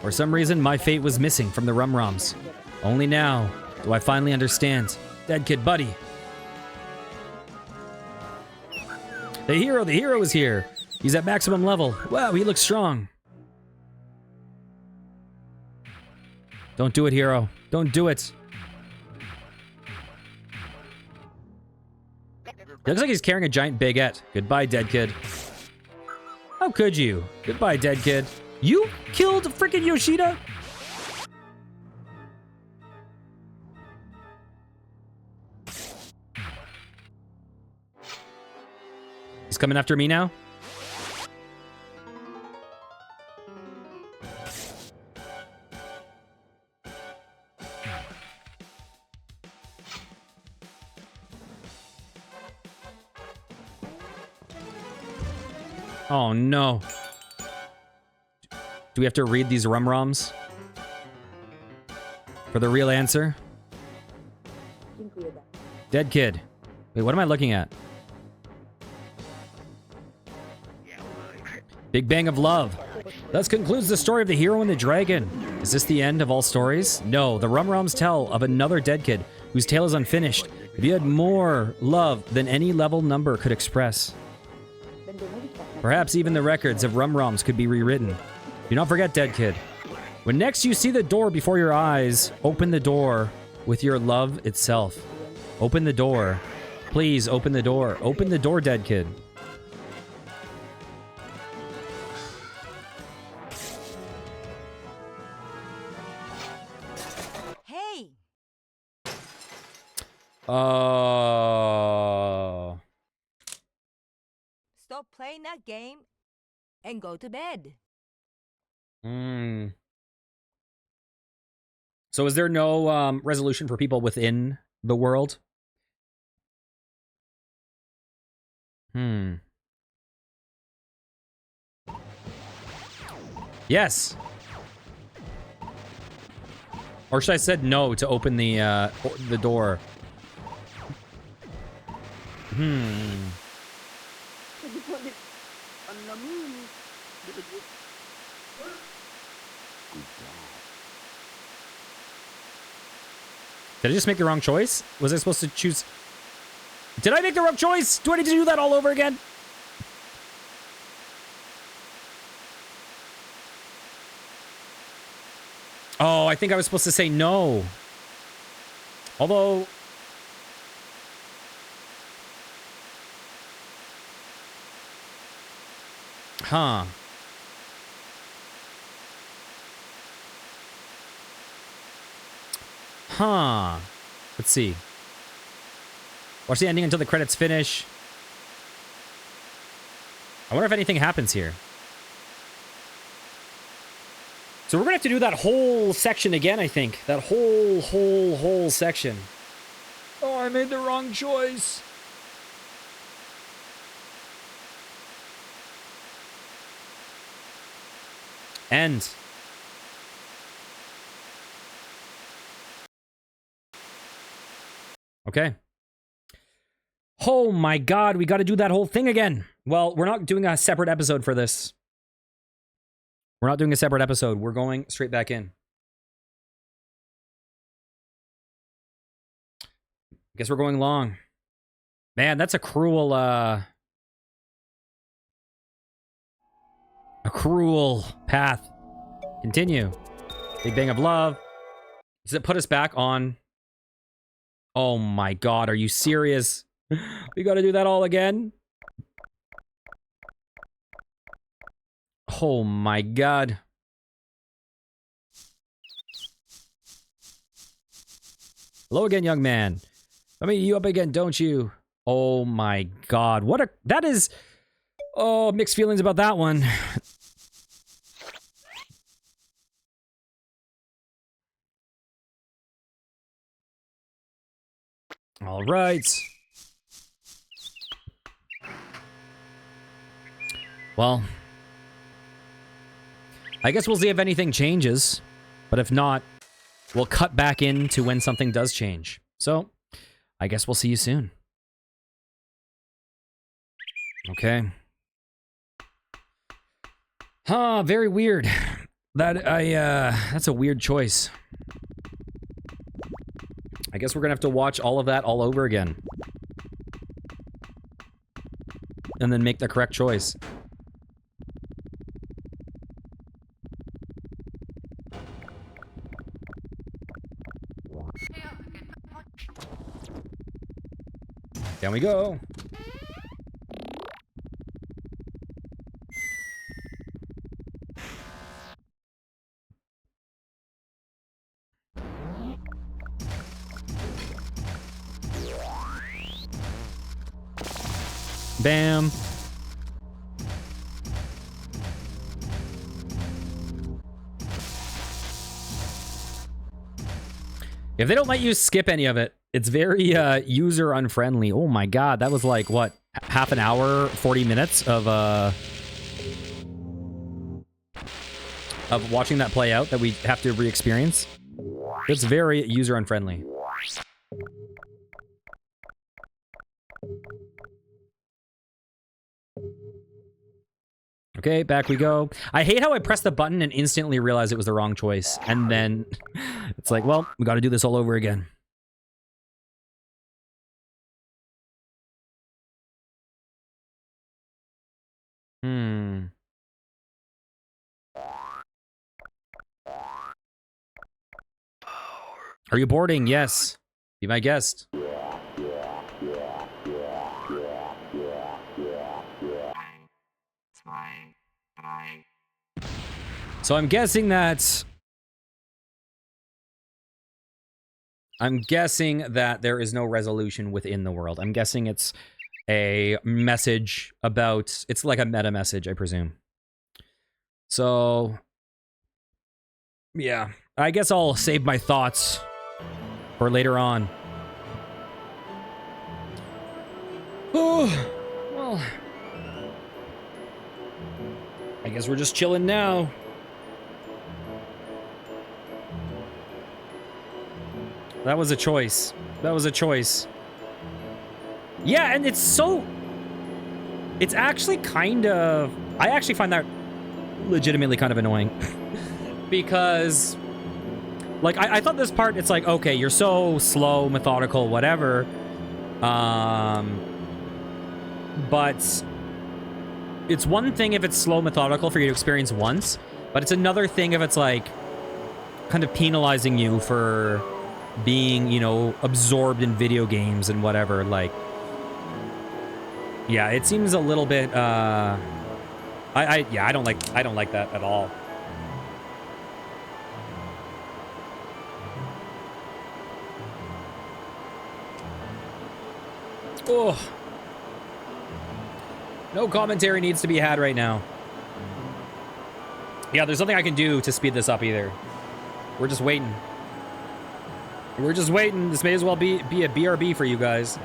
For some reason, my fate was missing from the Rum-Roms. Only now do I finally understand. Dead Kid buddy. The hero is here. He's at maximum level. Wow, he looks strong. Don't do it, hero. Don't do it. It looks like he's carrying a giant baguette. Goodbye, Dead Kid. How could you? Goodbye, Dead Kid. You killed freaking Yoshida? He's coming after me now? Oh no. Do we have to read these Rum-Roms? For the real answer? Dead Kid. Wait, what am I looking at? Big Bang of Love. Thus concludes the story of the hero and the dragon. Is this the end of all stories? No, the Rum-Roms tell of another Dead Kid whose tale is unfinished. If you had more love than any level number could express. Perhaps even the records of Rum-Roms could be rewritten. Do not forget, Dead Kid. When next you see the door before your eyes, open the door with your love itself. Open the door. Please open the door. Open the door, Dead Kid. Oh. Stop playing that game and go to bed. Hmm. So is there no resolution for people within the world? Hmm. Yes. Or should I said no to open the door? Hmm. Did I just make the wrong choice? Was I supposed to choose? Did I make the wrong choice? Do I need to do that all over again? Oh, I think I was supposed to say no. Although... Huh. Huh. Let's see. Watch the ending until the credits finish. I wonder if anything happens here. So we're gonna have to do that whole section again, I think. That whole section. Oh, I made the wrong choice. End. Okay. Oh my god, we gotta do that whole thing again. Well, we're not doing a separate episode for this. We're not doing a separate episode. We're going straight back in. Guess we're going long. Man, that's a cruel path. Continue. Big Bang of Love. Does it put us back on? Oh my god, are you serious? We gotta do that all again? Oh my god. Hello again, young man. I mean, you up again, don't you? Oh my god. What a... That is... Oh, mixed feelings about that one. All right. Well, I guess we'll see if anything changes. But if not, we'll cut back into when something does change. So, I guess we'll see you soon. Okay. Huh, very weird. That's a weird choice. I guess we're gonna have to watch all of that all over again. And then make the correct choice. Down we go. Bam. If they don't let you skip any of it, it's very user unfriendly. Oh my god, that was like what, half an hour, 40 minutes of watching that play out that we have to re-experience. It's very user unfriendly. Okay, back we go. I hate how I pressed the button and instantly realized it was the wrong choice. And then it's like, well, we got to do this all over again. Are you boarding? Yes. Be my guest. So I'm guessing that I'm guessing that there is no resolution within the world. I'm guessing it's a message about... It's like a meta message, I presume. So... yeah. I guess I'll save my thoughts for later on. Oh, well... I guess we're just chilling now. That was a choice. That was a choice. Yeah, and it's so... It's actually kind of... I actually find that legitimately kind of annoying. Because... like, I thought this part, it's like, okay, you're so slow, methodical, whatever. But... it's one thing if it's slow, methodical for you to experience once. But it's another thing if it's like... kind of penalizing you for... being, you know, absorbed in video games and whatever, like... yeah, it seems a little bit, yeah, I don't like that at all. Oh. No commentary needs to be had right now. Yeah, there's nothing I can do to speed this up either. We're just waiting. We're just waiting. This may as well be a BRB for you guys.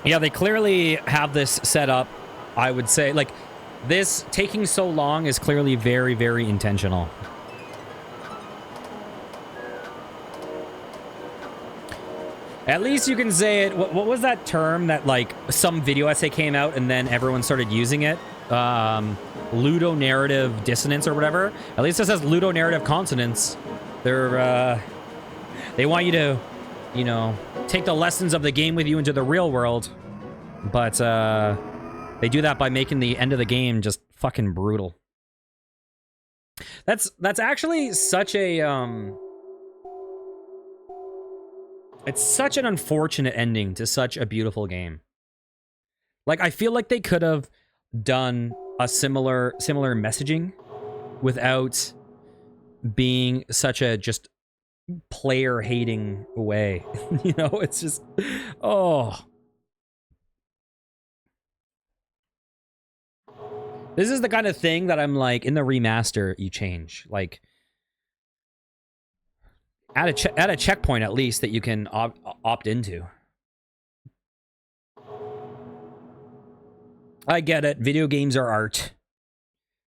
Yeah, they clearly have this set up, I would say. Like, this taking so long is clearly very, very intentional. At least you can say it. What was that term that, like, some video essay came out and then everyone started using it? Ludonarrative dissonance or whatever. At least it says ludonarrative consonance. They want you to, you know, take the lessons of the game with you into the real world. But, they do that by making the end of the game just fucking brutal. That's actually such a, it's such an unfortunate ending to such a beautiful game. Like, I feel like they could have done a similar messaging without being such a just player-hating way. You know, it's just... oh. This is the kind of thing that I'm like, in the remaster, you change. Like... Add a checkpoint at least that you can opt into. I get it. Video games are art,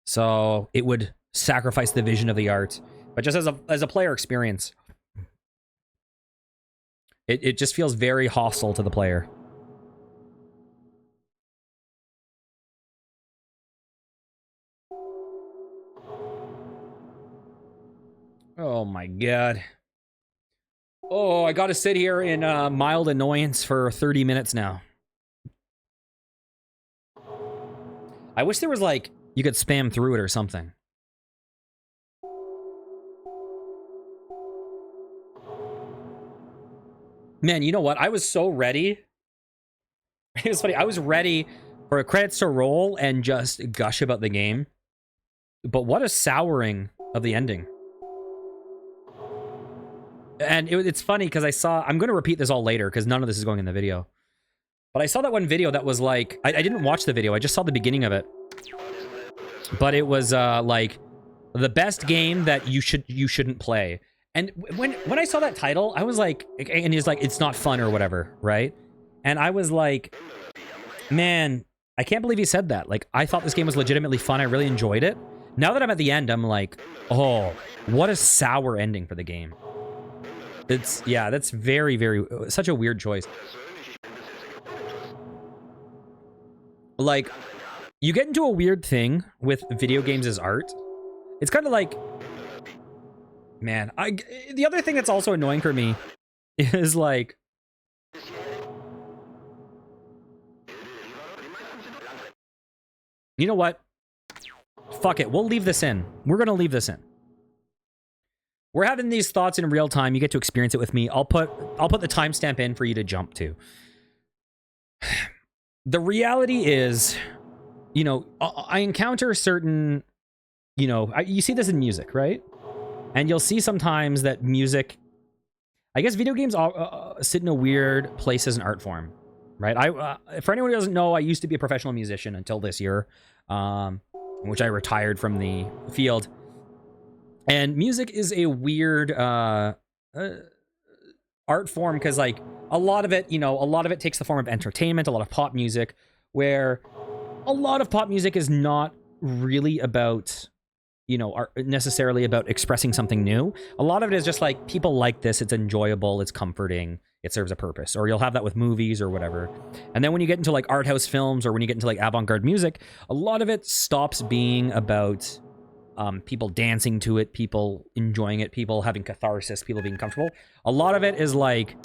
so it would sacrifice the vision of the art. But just as a player experience, it just feels very hostile to the player. Oh my god. Oh, I gotta sit here in mild annoyance for 30 minutes now. I wish there was, like, you could spam through it or something. Man, you know what? I was so ready. It was funny. I was ready for credits to roll and just gush about the game. But what a souring of the ending. And it's funny because I saw... I'm going to repeat this all later because none of this is going in the video. But I saw that one video that was like... I didn't watch the video. I just saw the beginning of it. But it was like the best game that you shouldn't play. And when I saw that title, I was like... and he's like, it's not fun or whatever, right? And I was like... man, I can't believe he said that. Like, I thought this game was legitimately fun. I really enjoyed it. Now that I'm at the end, I'm like... oh, what a sour ending for the game. It's, yeah, that's very, very, such a weird choice. Like, you get into a weird thing with video games as art. It's kind of like, man, the other thing that's also annoying for me is like, you know what? Fuck it, we'll leave this in. We're gonna leave this in. We're having these thoughts in real time. You get to experience it with me. I'll put the timestamp in for you to jump to. the reality is, you know, I encounter certain, you know, you see this in music, right? And you'll see sometimes that music, I guess video games sit in a weird place as an art form, right? For anyone who doesn't know, I used to be a professional musician until this year, in which I retired from the field. And music is a weird art form because, like, a lot of it takes the form of entertainment, a lot of pop music, where a lot of pop music is not really about, you know, necessarily about expressing something new. A lot of it is just like, people like this, it's enjoyable, it's comforting, it serves a purpose. Or you'll have that with movies or whatever. And then when you get into like art house films, or when you get into like avant-garde music, a lot of it stops being about people dancing to it, people enjoying it, people having catharsis, people being comfortable. A lot of it is like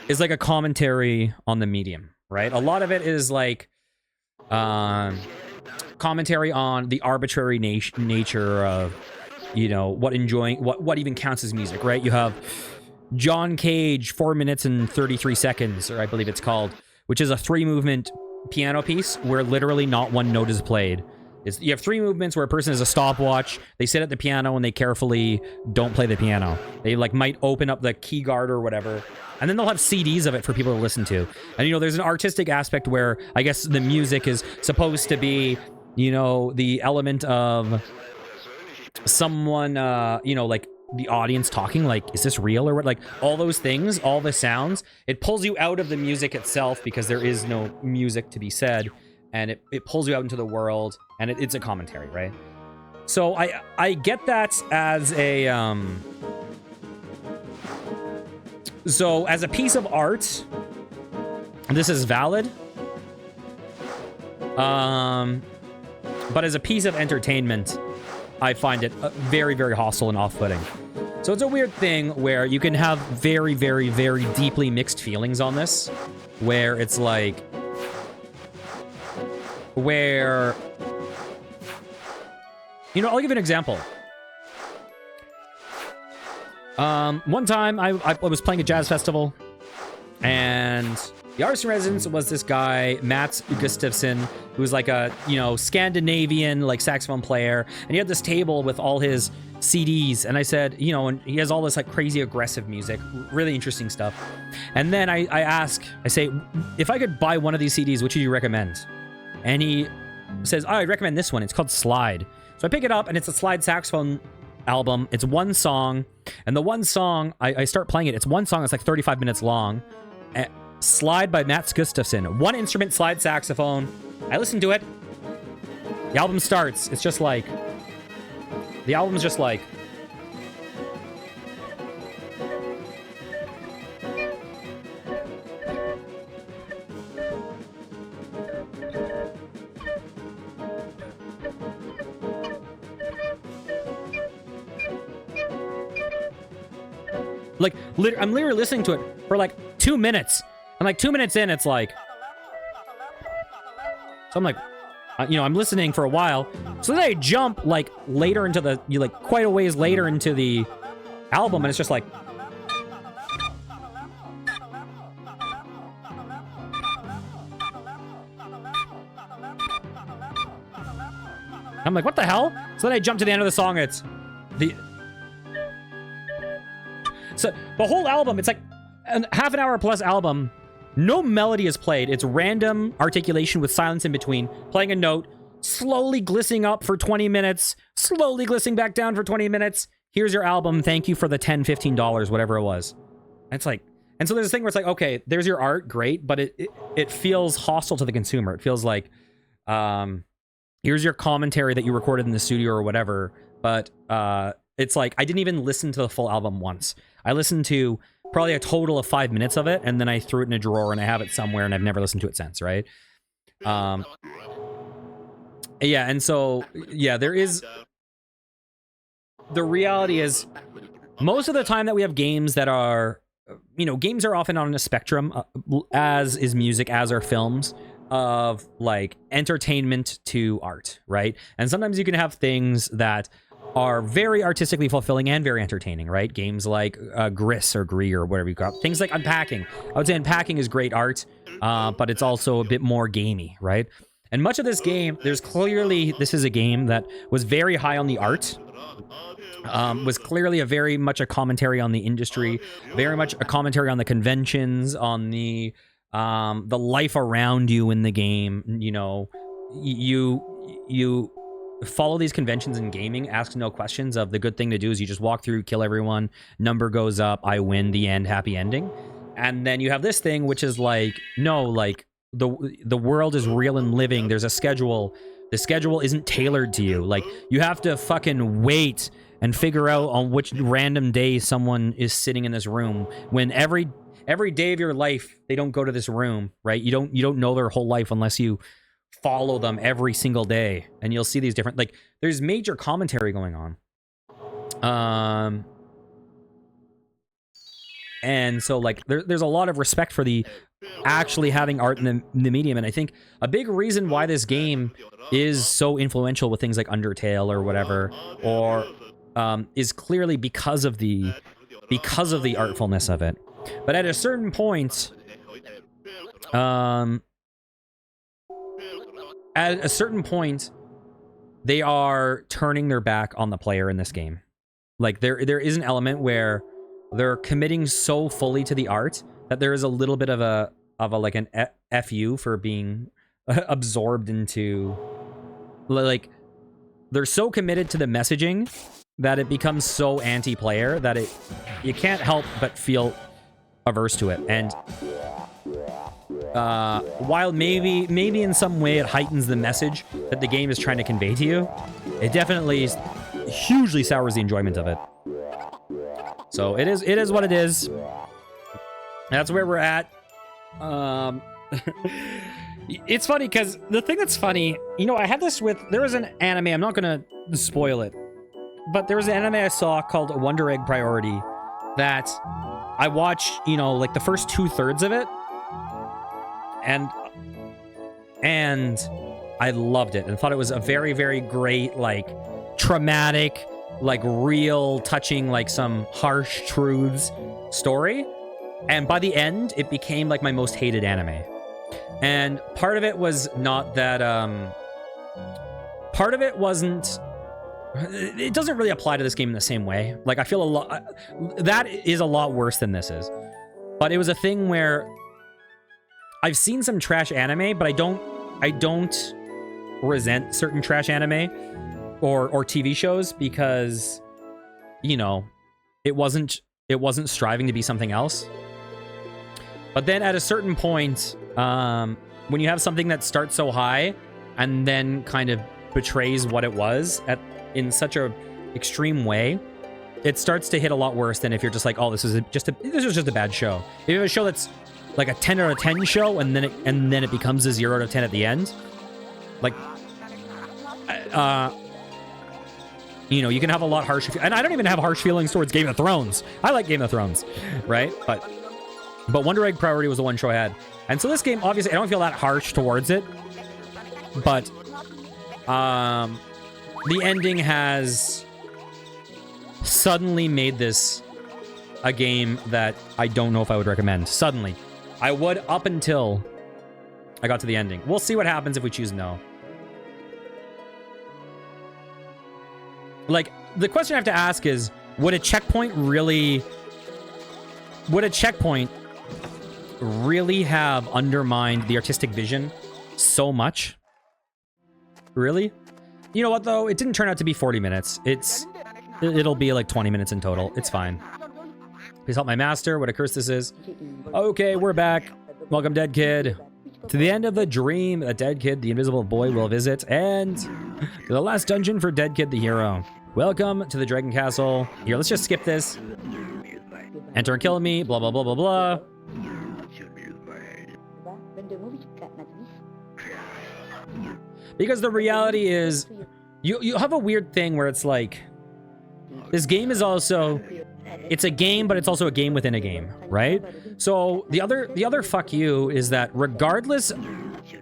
a commentary on the medium, right? A lot of it is like commentary on the arbitrary nature of, you know, what even counts as music, right? You have John Cage 4 minutes and 33 seconds, or I believe it's called, which is a 3-movement piano piece where literally not one note is played. You have 3 movements where a person is a stopwatch, they sit at the piano and they carefully don't play the piano. They like might open up the key guard or whatever, and then they'll have CDs of it for people to listen to. And, you know, there's an artistic aspect where I guess the music is supposed to be, you know, the element of someone, you know, like the audience talking, like, is this real or what? Like, all those things, all the sounds, it pulls you out of the music itself because there is no music to be said. And it pulls you out into the world, and it's a commentary, right? So I get that as a so as a piece of art, this is valid. But as a piece of entertainment, I find it very, very hostile and off-putting. So it's a weird thing where you can have very, very, very deeply mixed feelings on this, where it's like, where, you know, I'll give you an example. One time I was playing a jazz festival, and the artist in residence was this guy, Mats Gustafsson, who's like a, you know, Scandinavian, like, saxophone player, and he had this table with all his CDs, and I said, you know, and he has all this like crazy aggressive music, really interesting stuff. And then I say, if I could buy one of these CDs, which would you recommend? And he says, oh, I'd recommend this one. It's called Slide. So I pick it up, and it's a slide saxophone album. It's one song. And the one song, I start playing it. It's one song that's like 35 minutes long. Slide by Mats Gustafsson. One instrument slide saxophone. I listen to it. The album starts. It's just like... The album's just like... Like, I'm literally listening to it for like 2 minutes. And like 2 minutes in, it's like... So I'm like, you know, I'm listening for a while. So then I jump like later into the, like quite a ways later into the album, and it's just like... I'm like, what the hell? So then I jump to the end of the song, it's... So the whole album, it's like a half an hour plus album. No melody is played. It's random articulation with silence in between, playing a note, slowly glissing up for 20 minutes, slowly glissing back down for 20 minutes. Here's your album. Thank you for the $10, $15, whatever it was. And it's like, and so there's this thing where it's like, okay, there's your art, great, but it feels hostile to the consumer. It feels like, here's your commentary that you recorded in the studio or whatever, but it's like, I didn't even listen to the full album once. I listened to probably a total of 5 minutes of it, and then I threw it in a drawer, and I have it somewhere, and I've never listened to it since, right? Yeah, and so, yeah, there is... The reality is, most of the time that we have games that are... You know, games are often on a spectrum, as is music, as are films, of, like, entertainment to art, right? And sometimes you can have things that are very artistically fulfilling and very entertaining, right? Games like Gris or Gree or whatever you call it. Things like Unpacking. I would say Unpacking is great art, but it's also a bit more gamey, right? And much of this game, this is a game that was very high on the art, was clearly very much a commentary on the industry, very much a commentary on the conventions, on the life around you in the game. You know, you follow these conventions in gaming, ask no questions of the good thing to do is you just walk through, kill everyone, number goes up, I win, the end, happy ending. And then you have this thing, which is like, no, like the world is real and living. There's a schedule. The schedule isn't tailored to you. Like you have to fucking wait and figure out on which random day someone is sitting in this room when every day of your life, they don't go to this room, right? You don't know their whole life unless you follow them every single day, and you'll see these different, like, there's major commentary going on. And so, like, there's a lot of respect for the actually having art in the medium, and I think a big reason why this game is so influential with things like Undertale or whatever, or is clearly because of the artfulness of it. But at a certain point, they are turning their back on the player in this game. Like there is an element where they're committing so fully to the art that there is a little bit of a like an FU for being absorbed into, like, they're so committed to the messaging that it becomes so anti-player that you can't help but feel averse to it. And while maybe in some way it heightens the message that the game is trying to convey to you, it definitely hugely sours the enjoyment of it. So it is what it is. That's where we're at. It's funny because the thing that's funny, you know, I had this with, there was an anime, I'm not gonna spoil it, but there was an anime I saw called Wonder Egg Priority that I watched, you know, like the first 2/3 of it, and I loved it and thought it was a very, very great, like, traumatic, like, real touching, like, some harsh truths story. And by the end, it became like my most hated anime. And part of it was not that, part of it wasn't, it doesn't really apply to this game in the same way. Like, I feel a lot, that is a lot worse than this is. But it was a thing where I've seen some trash anime, but I don't resent certain trash anime or TV shows because, you know, it wasn't striving to be something else. But then at a certain point, when you have something that starts so high and then kind of betrays what it was in such a extreme way, it starts to hit a lot worse than if you're just like, oh, this was just a bad show. If you have a show that's like a 10 out of 10 show and then it becomes a 0 out of 10 at the end, like, you know, you can have a lot harsh, and I don't even have harsh feelings towards Game of Thrones. I like Game of Thrones, right? But Wonder Egg Priority was the one show I had. And so this game, obviously, I don't feel that harsh towards it, but the ending has suddenly made this a game that I don't know if I would recommend. Suddenly. I would up until I got to the ending. We'll see what happens if we choose no. Like, the question I have to ask is, would a checkpoint really have undermined the artistic vision so much? Really? You know what, though? It didn't turn out to be 40 minutes. It'll be like 20 minutes in total. It's fine. Please help my master. What a curse this is. Okay, we're back. Welcome, Dead Kid. To the end of the dream, the Dead Kid, the invisible boy, will visit, and to the last dungeon for Dead Kid, the hero. Welcome to the Dragon Castle. Here, let's just skip this. Enter and kill me, blah, blah, blah, blah, blah. Because the reality is, you have a weird thing where it's like, this game is also, it's a game, but it's also a game within a game, right? So the other fuck you is that regardless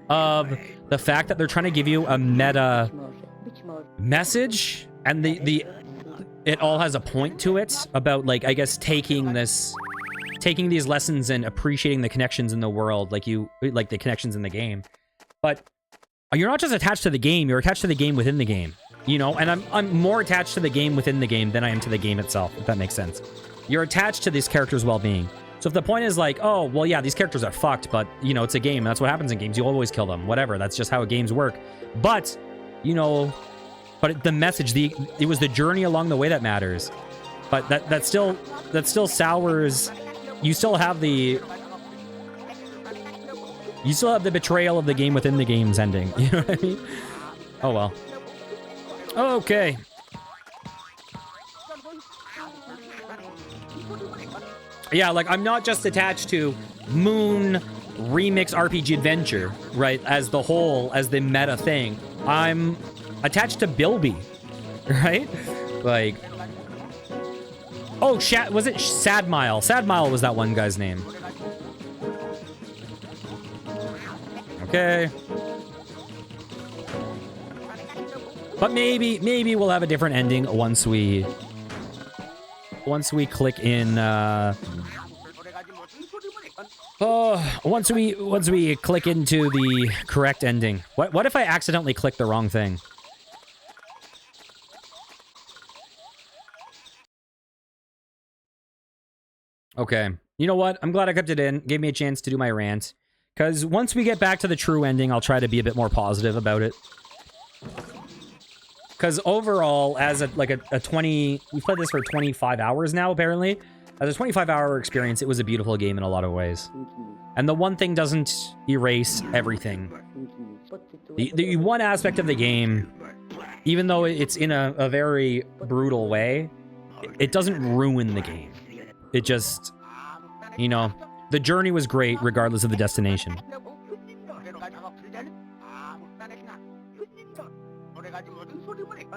of the fact that they're trying to give you a meta message, And it all has a point to it about, like, I guess taking these lessons and appreciating the connections in the world, like the connections in the game. But you're not just attached to the game, you're attached to the game within the game, you know? And I'm more attached to the game within the game than I am to the game itself, if that makes sense. You're attached to these characters' well-being. So if the point is like, oh, well, yeah, these characters are fucked, but, you know, it's a game. That's what happens in games. You always kill them, whatever. That's just how games work. But, you know, but the message, it was the journey along the way that matters. But that still sours. You still have the betrayal of the game within the game's ending. You know what I mean? Oh, well. Okay. Yeah, like, I'm not just attached to Moon Remix RPG Adventure, right, as the whole, as the meta thing. I'm attached to Bilby, right? Like, oh, was it Sadmile? Sadmile was that one guy's name. Okay. But maybe we'll have a different ending once we click in, once we click into the correct ending. What if I accidentally click the wrong thing? Okay. You know what? I'm glad I kept it in. Gave me a chance to do my rant. Because once we get back to the true ending, I'll try to be a bit more positive about it. Because overall, as we played this for 25 hours now, apparently. As a 25-hour experience, it was a beautiful game in a lot of ways. And the one thing doesn't erase everything. The one aspect of the game, even though it's in a very brutal way, it doesn't ruin the game. It just, you know, the journey was great regardless of the destination.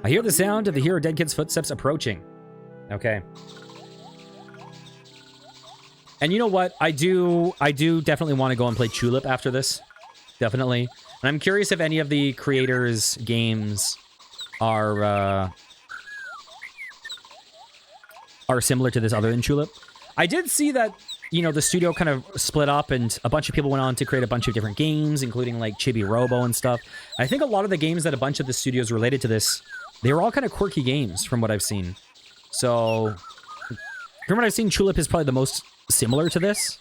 I hear the sound of the hero dead kid's footsteps approaching. Okay. And you know what? I do definitely want to go and play Chulip after this. Definitely. And I'm curious if any of the creators' games are similar to this other than Chulip. I did see that, you know, the studio kind of split up and a bunch of people went on to create a bunch of different games, including like Chibi Robo and stuff. I think a lot of the games that a bunch of the studios related to this, they were all kind of quirky games from what I've seen. So, from what I've seen, Chulip is probably the most similar to this.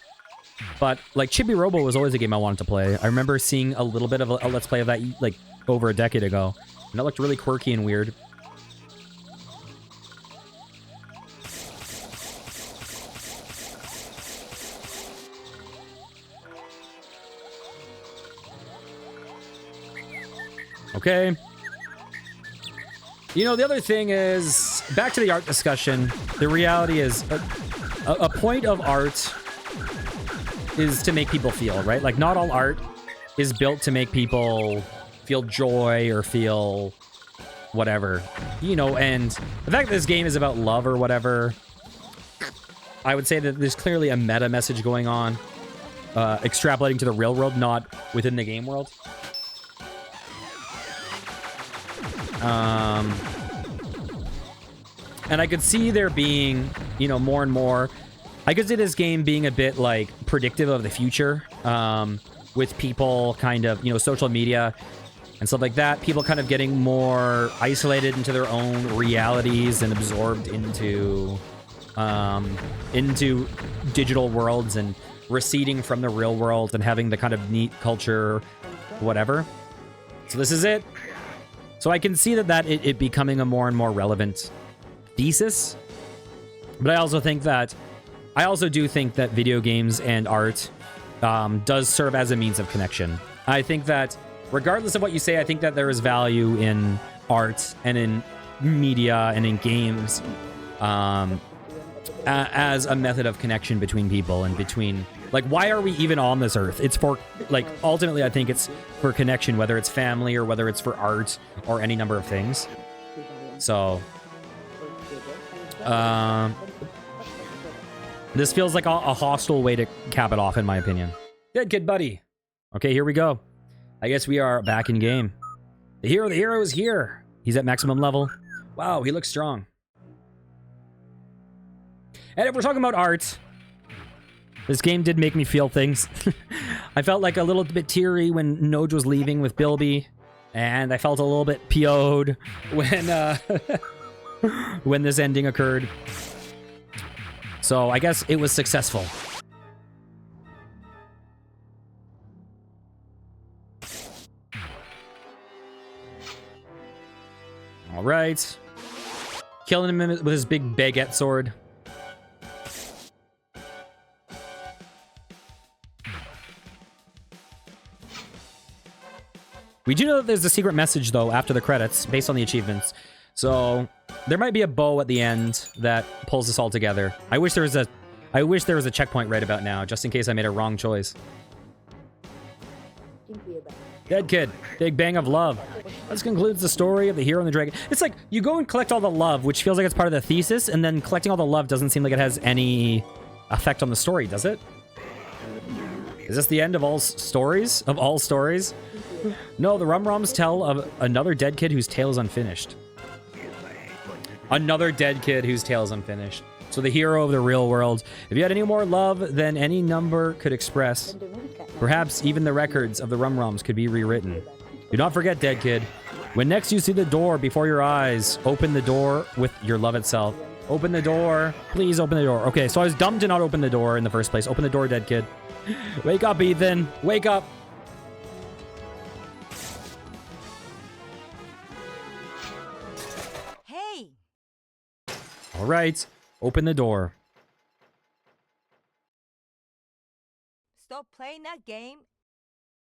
But, like, Chibi Robo was always a game I wanted to play. I remember seeing a little bit of a Let's Play of that, like, over a decade ago. And it looked really quirky and weird. Okay. You know, the other thing is, back to the art discussion, the reality is, a point of art is to make people feel, right? Like, not all art is built to make people feel joy or feel whatever. You know, and the fact that this game is about love or whatever, I would say that there's clearly a meta message going on, extrapolating to the real world, not within the game world. And I could see there being, you know, more and more. I could see this game being a bit, like, predictive of the future, with people kind of, you know, social media and stuff like that. People kind of getting more isolated into their own realities and absorbed into digital worlds and receding from the real world and having the kind of neat culture, whatever. So this is it. So I can see that it becoming a more and more relevant thesis. But I also do think that video games and art does serve as a means of connection. I think that regardless of what you say, I think that there is value in art and in media and in games as a method of connection between people and between, like, why are we even on this earth? It's for, like, ultimately I think it's for connection, whether it's family or whether it's for art or any number of things. So this feels like a hostile way to cap it off, in my opinion. Good buddy. Okay, here we go. I guess we are back in game. The hero is here. He's at maximum level. Wow, he looks strong. And if we're talking about art, this game did make me feel things. I felt like a little bit teary when Noj was leaving with Bilby, and I felt a little bit PO'd when when this ending occurred. So I guess it was successful. All right. Killing him with his big baguette sword. We do know that there's a secret message, though, after the credits, based on the achievements. So there might be a bow at the end that pulls us all together. I wish there was a checkpoint right about now, just in case I made a wrong choice. Dead Kid, Big Bang of Love. This concludes the story of the hero and the dragon. It's like, you go and collect all the love, which feels like it's part of the thesis, and then collecting all the love doesn't seem like it has any effect on the story, does it? Is this the end of all stories? Of all stories? No, the Rum-Roms tell of another dead kid whose tale is unfinished. Another dead kid whose tale is unfinished. So the hero of the real world. If you had any more love than any number could express, perhaps even the records of the Rum-Roms could be rewritten. Do not forget, dead kid. When next you see the door before your eyes, open the door with your love itself. Open the door. Please open the door. Okay, so I was dumb to not open the door in the first place. Open the door, dead kid. Wake up, Ethan. Wake up. Hey! All right. Open the door. Stop playing that game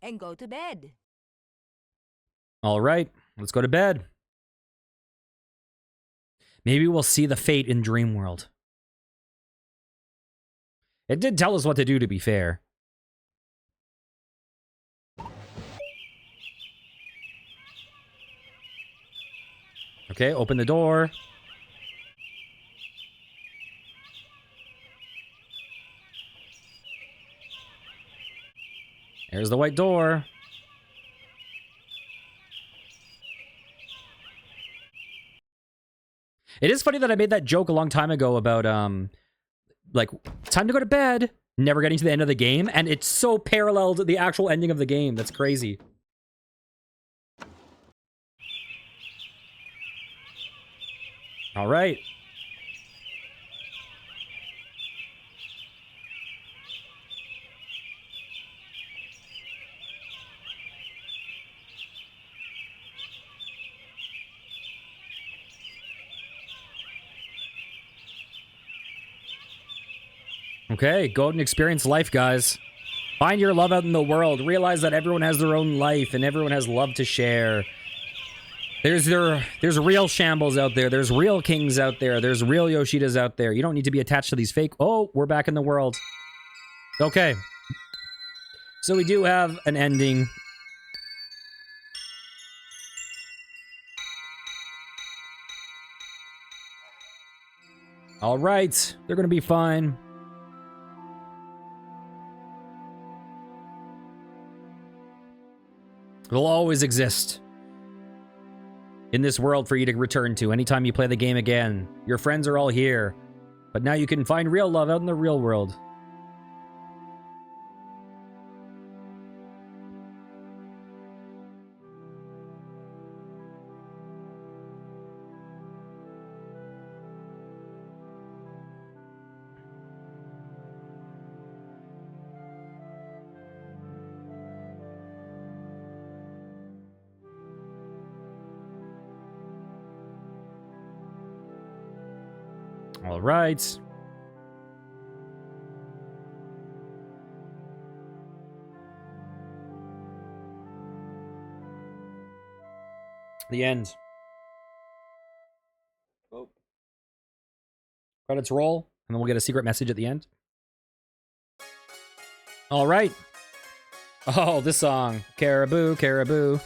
and go to bed. All right. Let's go to bed. Maybe we'll see the fate in Dream World. It did tell us what to do, to be fair. Okay, open the door. There's the white door. It is funny that I made that joke a long time ago about, like, time to go to bed, never getting to the end of the game, and it's so parallel to the actual ending of the game. That's crazy. All right. Okay, go out and experience life, guys. Find your love out in the world. Realize that everyone has their own life and everyone has love to share. There's real shambles out there. There's real kings out there. There's real Yoshidas out there. You don't need to be attached to these fake... Oh, we're back in the world. Okay. So we do have an ending. All right. They're going to be fine. They'll always exist in this world for you to return to anytime you play the game again. Your friends are all here, but now you can find real love out in the real world. All right. The end. Oh. Credits roll, and then we'll get a secret message at the end. All right. Oh, this song. Caribou, caribou.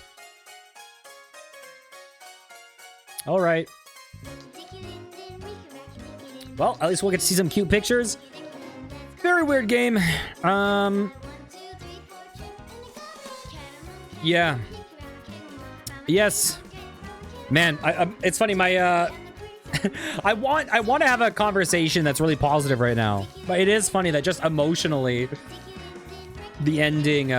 All right. Well, at least we'll get to see some cute pictures. Very weird game. Yeah. Yes. Man, it's funny. My I want to have a conversation that's really positive right now, but it is funny that just emotionally, the ending.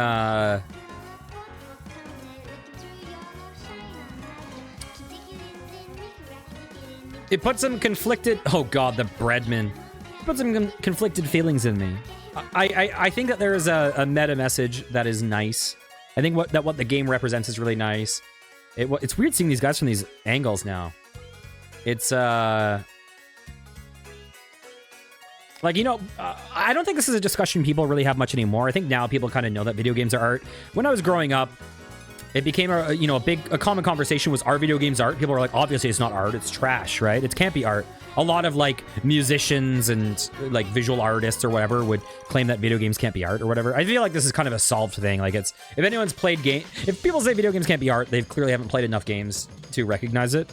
It put some conflicted. Oh God, the breadman. It put some conflicted feelings in me. I think that there is a meta message that is nice. I think what the game represents is really nice. It's weird seeing these guys from these angles now. It's like, you know, I don't think this is a discussion people really have much anymore. I think now people kind of know that video games are art. When I was growing up, it became a common conversation was, are video games art? People are like, obviously it's not art, it's trash, right? It can't be art. A lot of like musicians and like visual artists or whatever would claim that video games can't be art or whatever. I feel like this is kind of a solved thing. Like, it's, if anyone's played if people say video games can't be art, they clearly haven't played enough games to recognize it.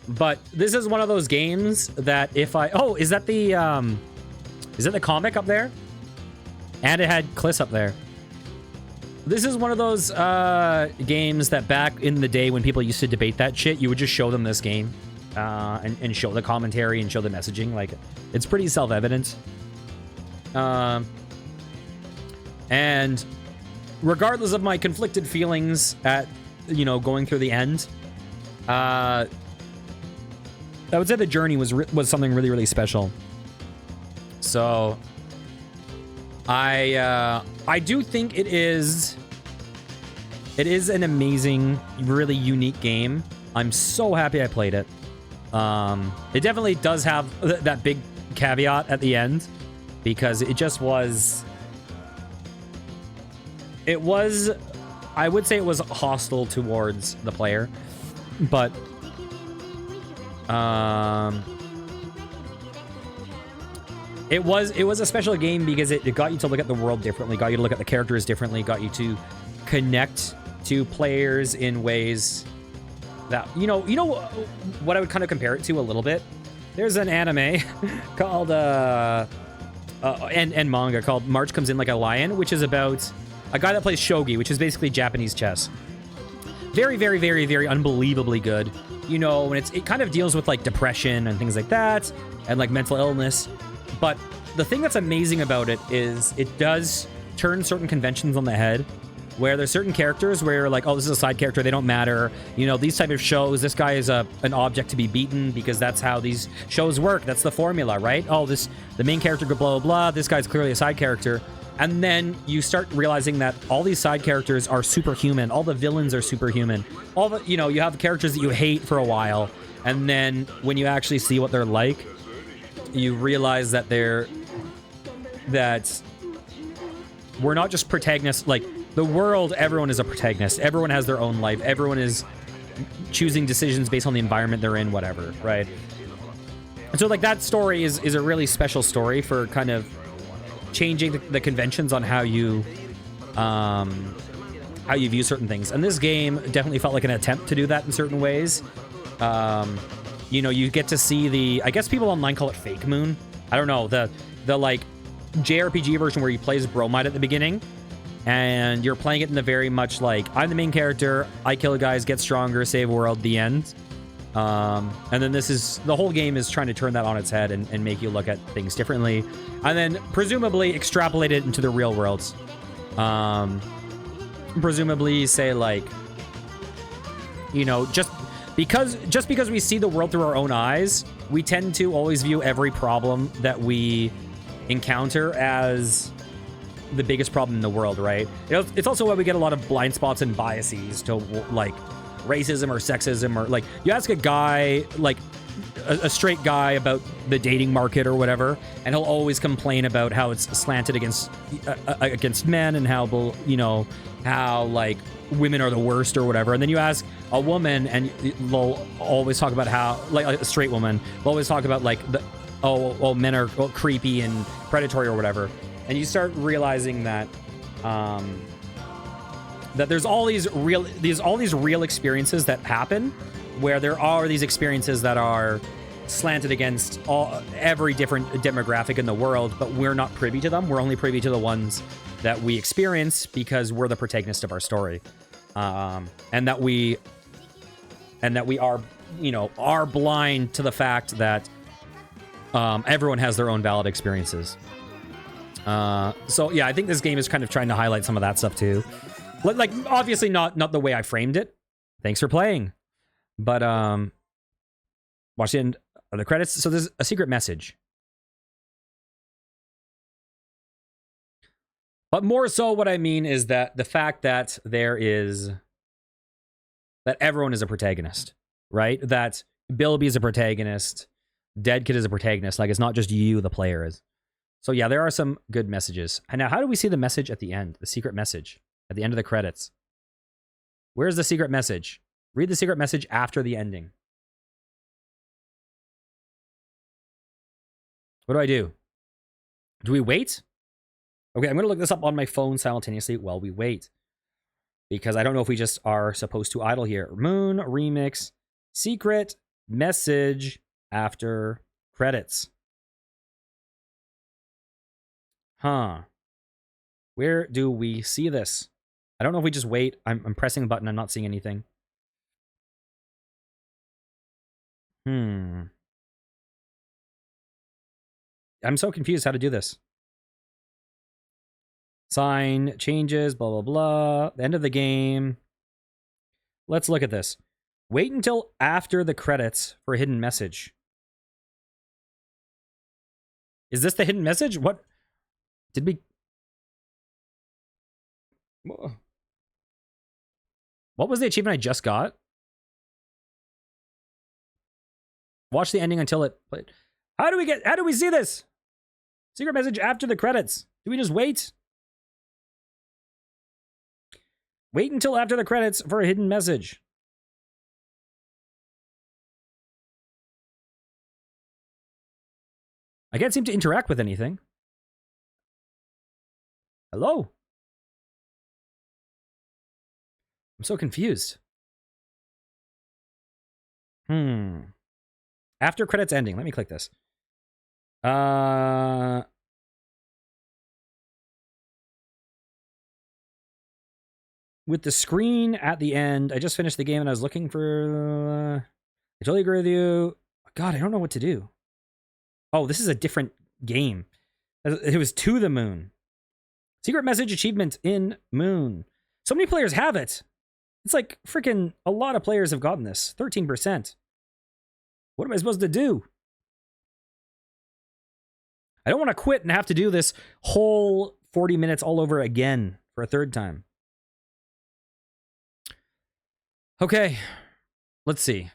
But this is one of those games that if is that the comic up there? And it had Kliss up there. This is one of those games that back in the day when people used to debate that shit, you would just show them this game and show the commentary and show the messaging. Like, it's pretty self-evident. And regardless of my conflicted feelings at, going through the end, I would say the journey was something really, really special. So I do think it is an amazing, really unique game. I'm so happy I played it. It definitely does have that big caveat at the end, because it just was... I would say it was hostile towards the player, but... It was a special game because it got you to look at the world differently, got you to look at the characters differently, got you to connect to players in ways that, what I would kind of compare it to a little bit. There's an anime called, and manga called March Comes In Like a Lion, which is about a guy that plays shogi, which is basically Japanese chess. Very, very, very, very unbelievably good. And it kind of deals with like depression and things like that, and like mental illness. But the thing that's amazing about it is it does turn certain conventions on the head, where there's certain characters where you're like, oh, this is a side character, they don't matter. These type of shows, this guy is an object to be beaten because that's how these shows work. That's the formula, right? Oh, the main character could blah, blah, blah. This guy's clearly a side character. And then you start realizing that all these side characters are superhuman. All the villains are superhuman. All the, you have characters that you hate for a while. And then when you actually see what they're like, you realize that we're not just protagonists. Like, the world, everyone is a protagonist. Everyone has their own life. Everyone is choosing decisions based on the environment they're in, whatever, right? And so, like, that story is a really special story for kind of changing the conventions on how you view certain things. And this game definitely felt like an attempt to do that in certain ways. You get to see I guess people online call it Fake Moon. I don't know, the like JRPG version where you play as Bromide at the beginning, and you're playing it in the very much like, I'm the main character, I kill guys, get stronger, save world, the end. And then the whole game is trying to turn that on its head and make you look at things differently, and then presumably extrapolate it into the real world. Presumably say like, just because we see the world through our own eyes, we tend to always view every problem that we encounter as the biggest problem in the world, right? It's also why we get a lot of blind spots and biases to like racism or sexism, or like you ask a guy, like a straight guy, about the dating market or whatever, and he'll always complain about how it's slanted against men, and how like women are the worst or whatever. And then you ask a woman, and they'll always talk about how, like a straight woman, they'll always talk about like men are creepy and predatory or whatever. And you start realizing that that there's all these real experiences that happen, where there are these experiences that are slanted against every different demographic in the world, but we're not privy to them. We're only privy to the ones that we experience because we're the protagonist of our story. And that we and that we are, are blind to the fact that everyone has their own valid experiences. So yeah, I think this game is kind of trying to highlight some of that stuff too. Like obviously not the way I framed it. Thanks for playing. But watch the end of the credits. So there's a secret message. But more so what I mean is that the fact that that everyone is a protagonist, right? That Bilby is a protagonist, Dead Kid is a protagonist. Like, it's not just you, the player is. So yeah, there are some good messages. And now, how do we see the message at the end? The secret message at the end of the credits. Where's the secret message? Read the secret message after the ending. What do I do? Do we wait? Okay, I'm going to look this up on my phone simultaneously while we wait. Because I don't know if we just are supposed to idle here. Moon Remix, secret message after credits. Huh. Where do we see this? I don't know if we just wait. I'm pressing the button. I'm not seeing anything. I'm so confused how to do this. Sign, changes, blah, blah, blah. The end of the game. Let's look at this. Wait until after the credits for a hidden message. Is this the hidden message? What? Did we... What was the achievement I just got? Watch the ending until it... How do we see this? Secret message after the credits. Do we just wait? Wait until after the credits for a hidden message. I can't seem to interact with anything. Hello? I'm so confused. After credits ending. Let me click this. With the screen at the end, I just finished the game and I was looking for... I totally agree with you. God, I don't know what to do. Oh, this is a different game. It was To the Moon. Secret message achievement in Moon. So many players have it. It's like freaking a lot of players have gotten this. 13%. What am I supposed to do? I don't want to quit and have to do this whole 40 minutes all over again for a third time. Okay, let's see.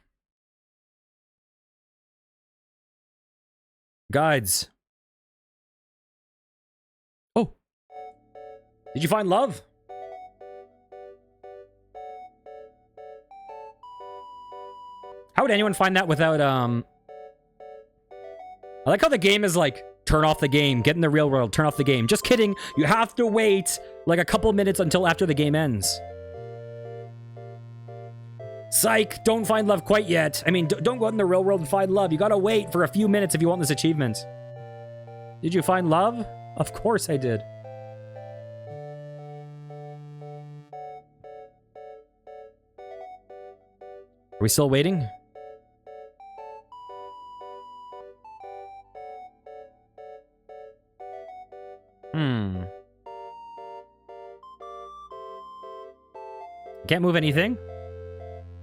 Guides. Oh. Did you find love? How would anyone find that without, I like how the game is like, turn off the game, get in the real world, turn off the game. Just kidding. You have to wait like a couple minutes until after the game ends. Psych, don't find love quite yet. I mean, don't go out in the real world and find love. You gotta wait for a few minutes if you want this achievement. Did you find love? Of course I did. Are we still waiting? I can't move anything.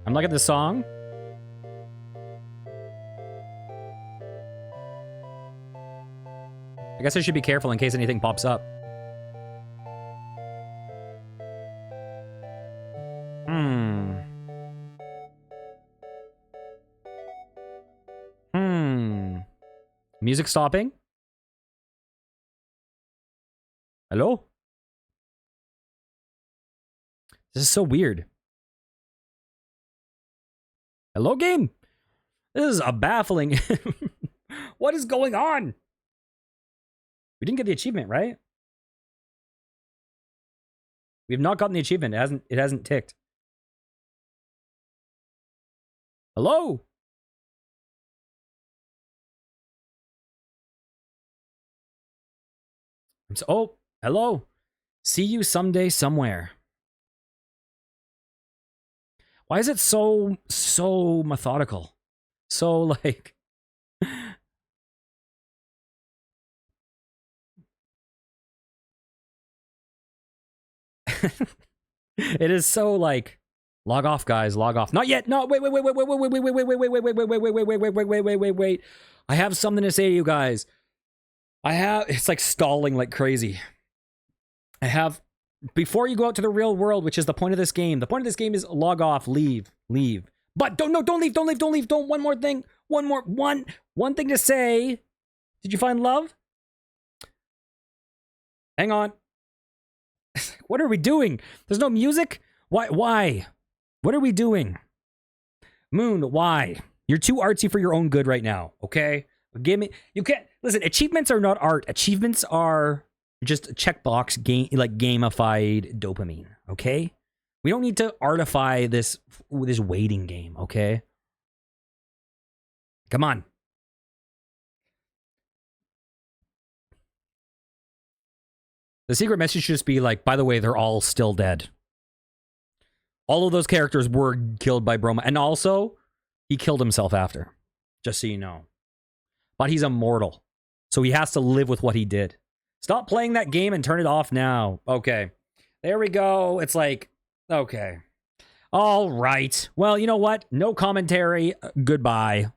I'm looking at the song. I guess I should be careful in case anything pops up. Music stopping? Hello? This is so weird. Hello, game? This is a baffling... What is going on? We didn't get the achievement, right? We have not gotten the achievement. It hasn't ticked. Hello? Oh, hello. See you someday somewhere. Why is it so methodical? So like it is so like log off, guys, log off. Not yet. No, wait. I have something to say to you guys. It's like stalling like crazy. Before you go out to the real world, which is the point of this game. The point of this game is log off, leave. But don't leave. One more thing. One thing to say. Did you find love? Hang on. What are we doing? There's no music? Why? What are we doing? Moon, why? You're too artsy for your own good right now, okay? You can't, listen, achievements are not art. Achievements are just checkbox game, like gamified dopamine, okay? We don't need to artify this waiting game, okay? Come on. The secret message should just be like, by the way, they're all still dead. All of those characters were killed by Broma. And also, he killed himself after. Just so you know. But he's immortal. So he has to live with what he did. Stop playing that game and turn it off now. Okay. There we go. It's like, okay. All right. Well, you know what? No commentary. Goodbye.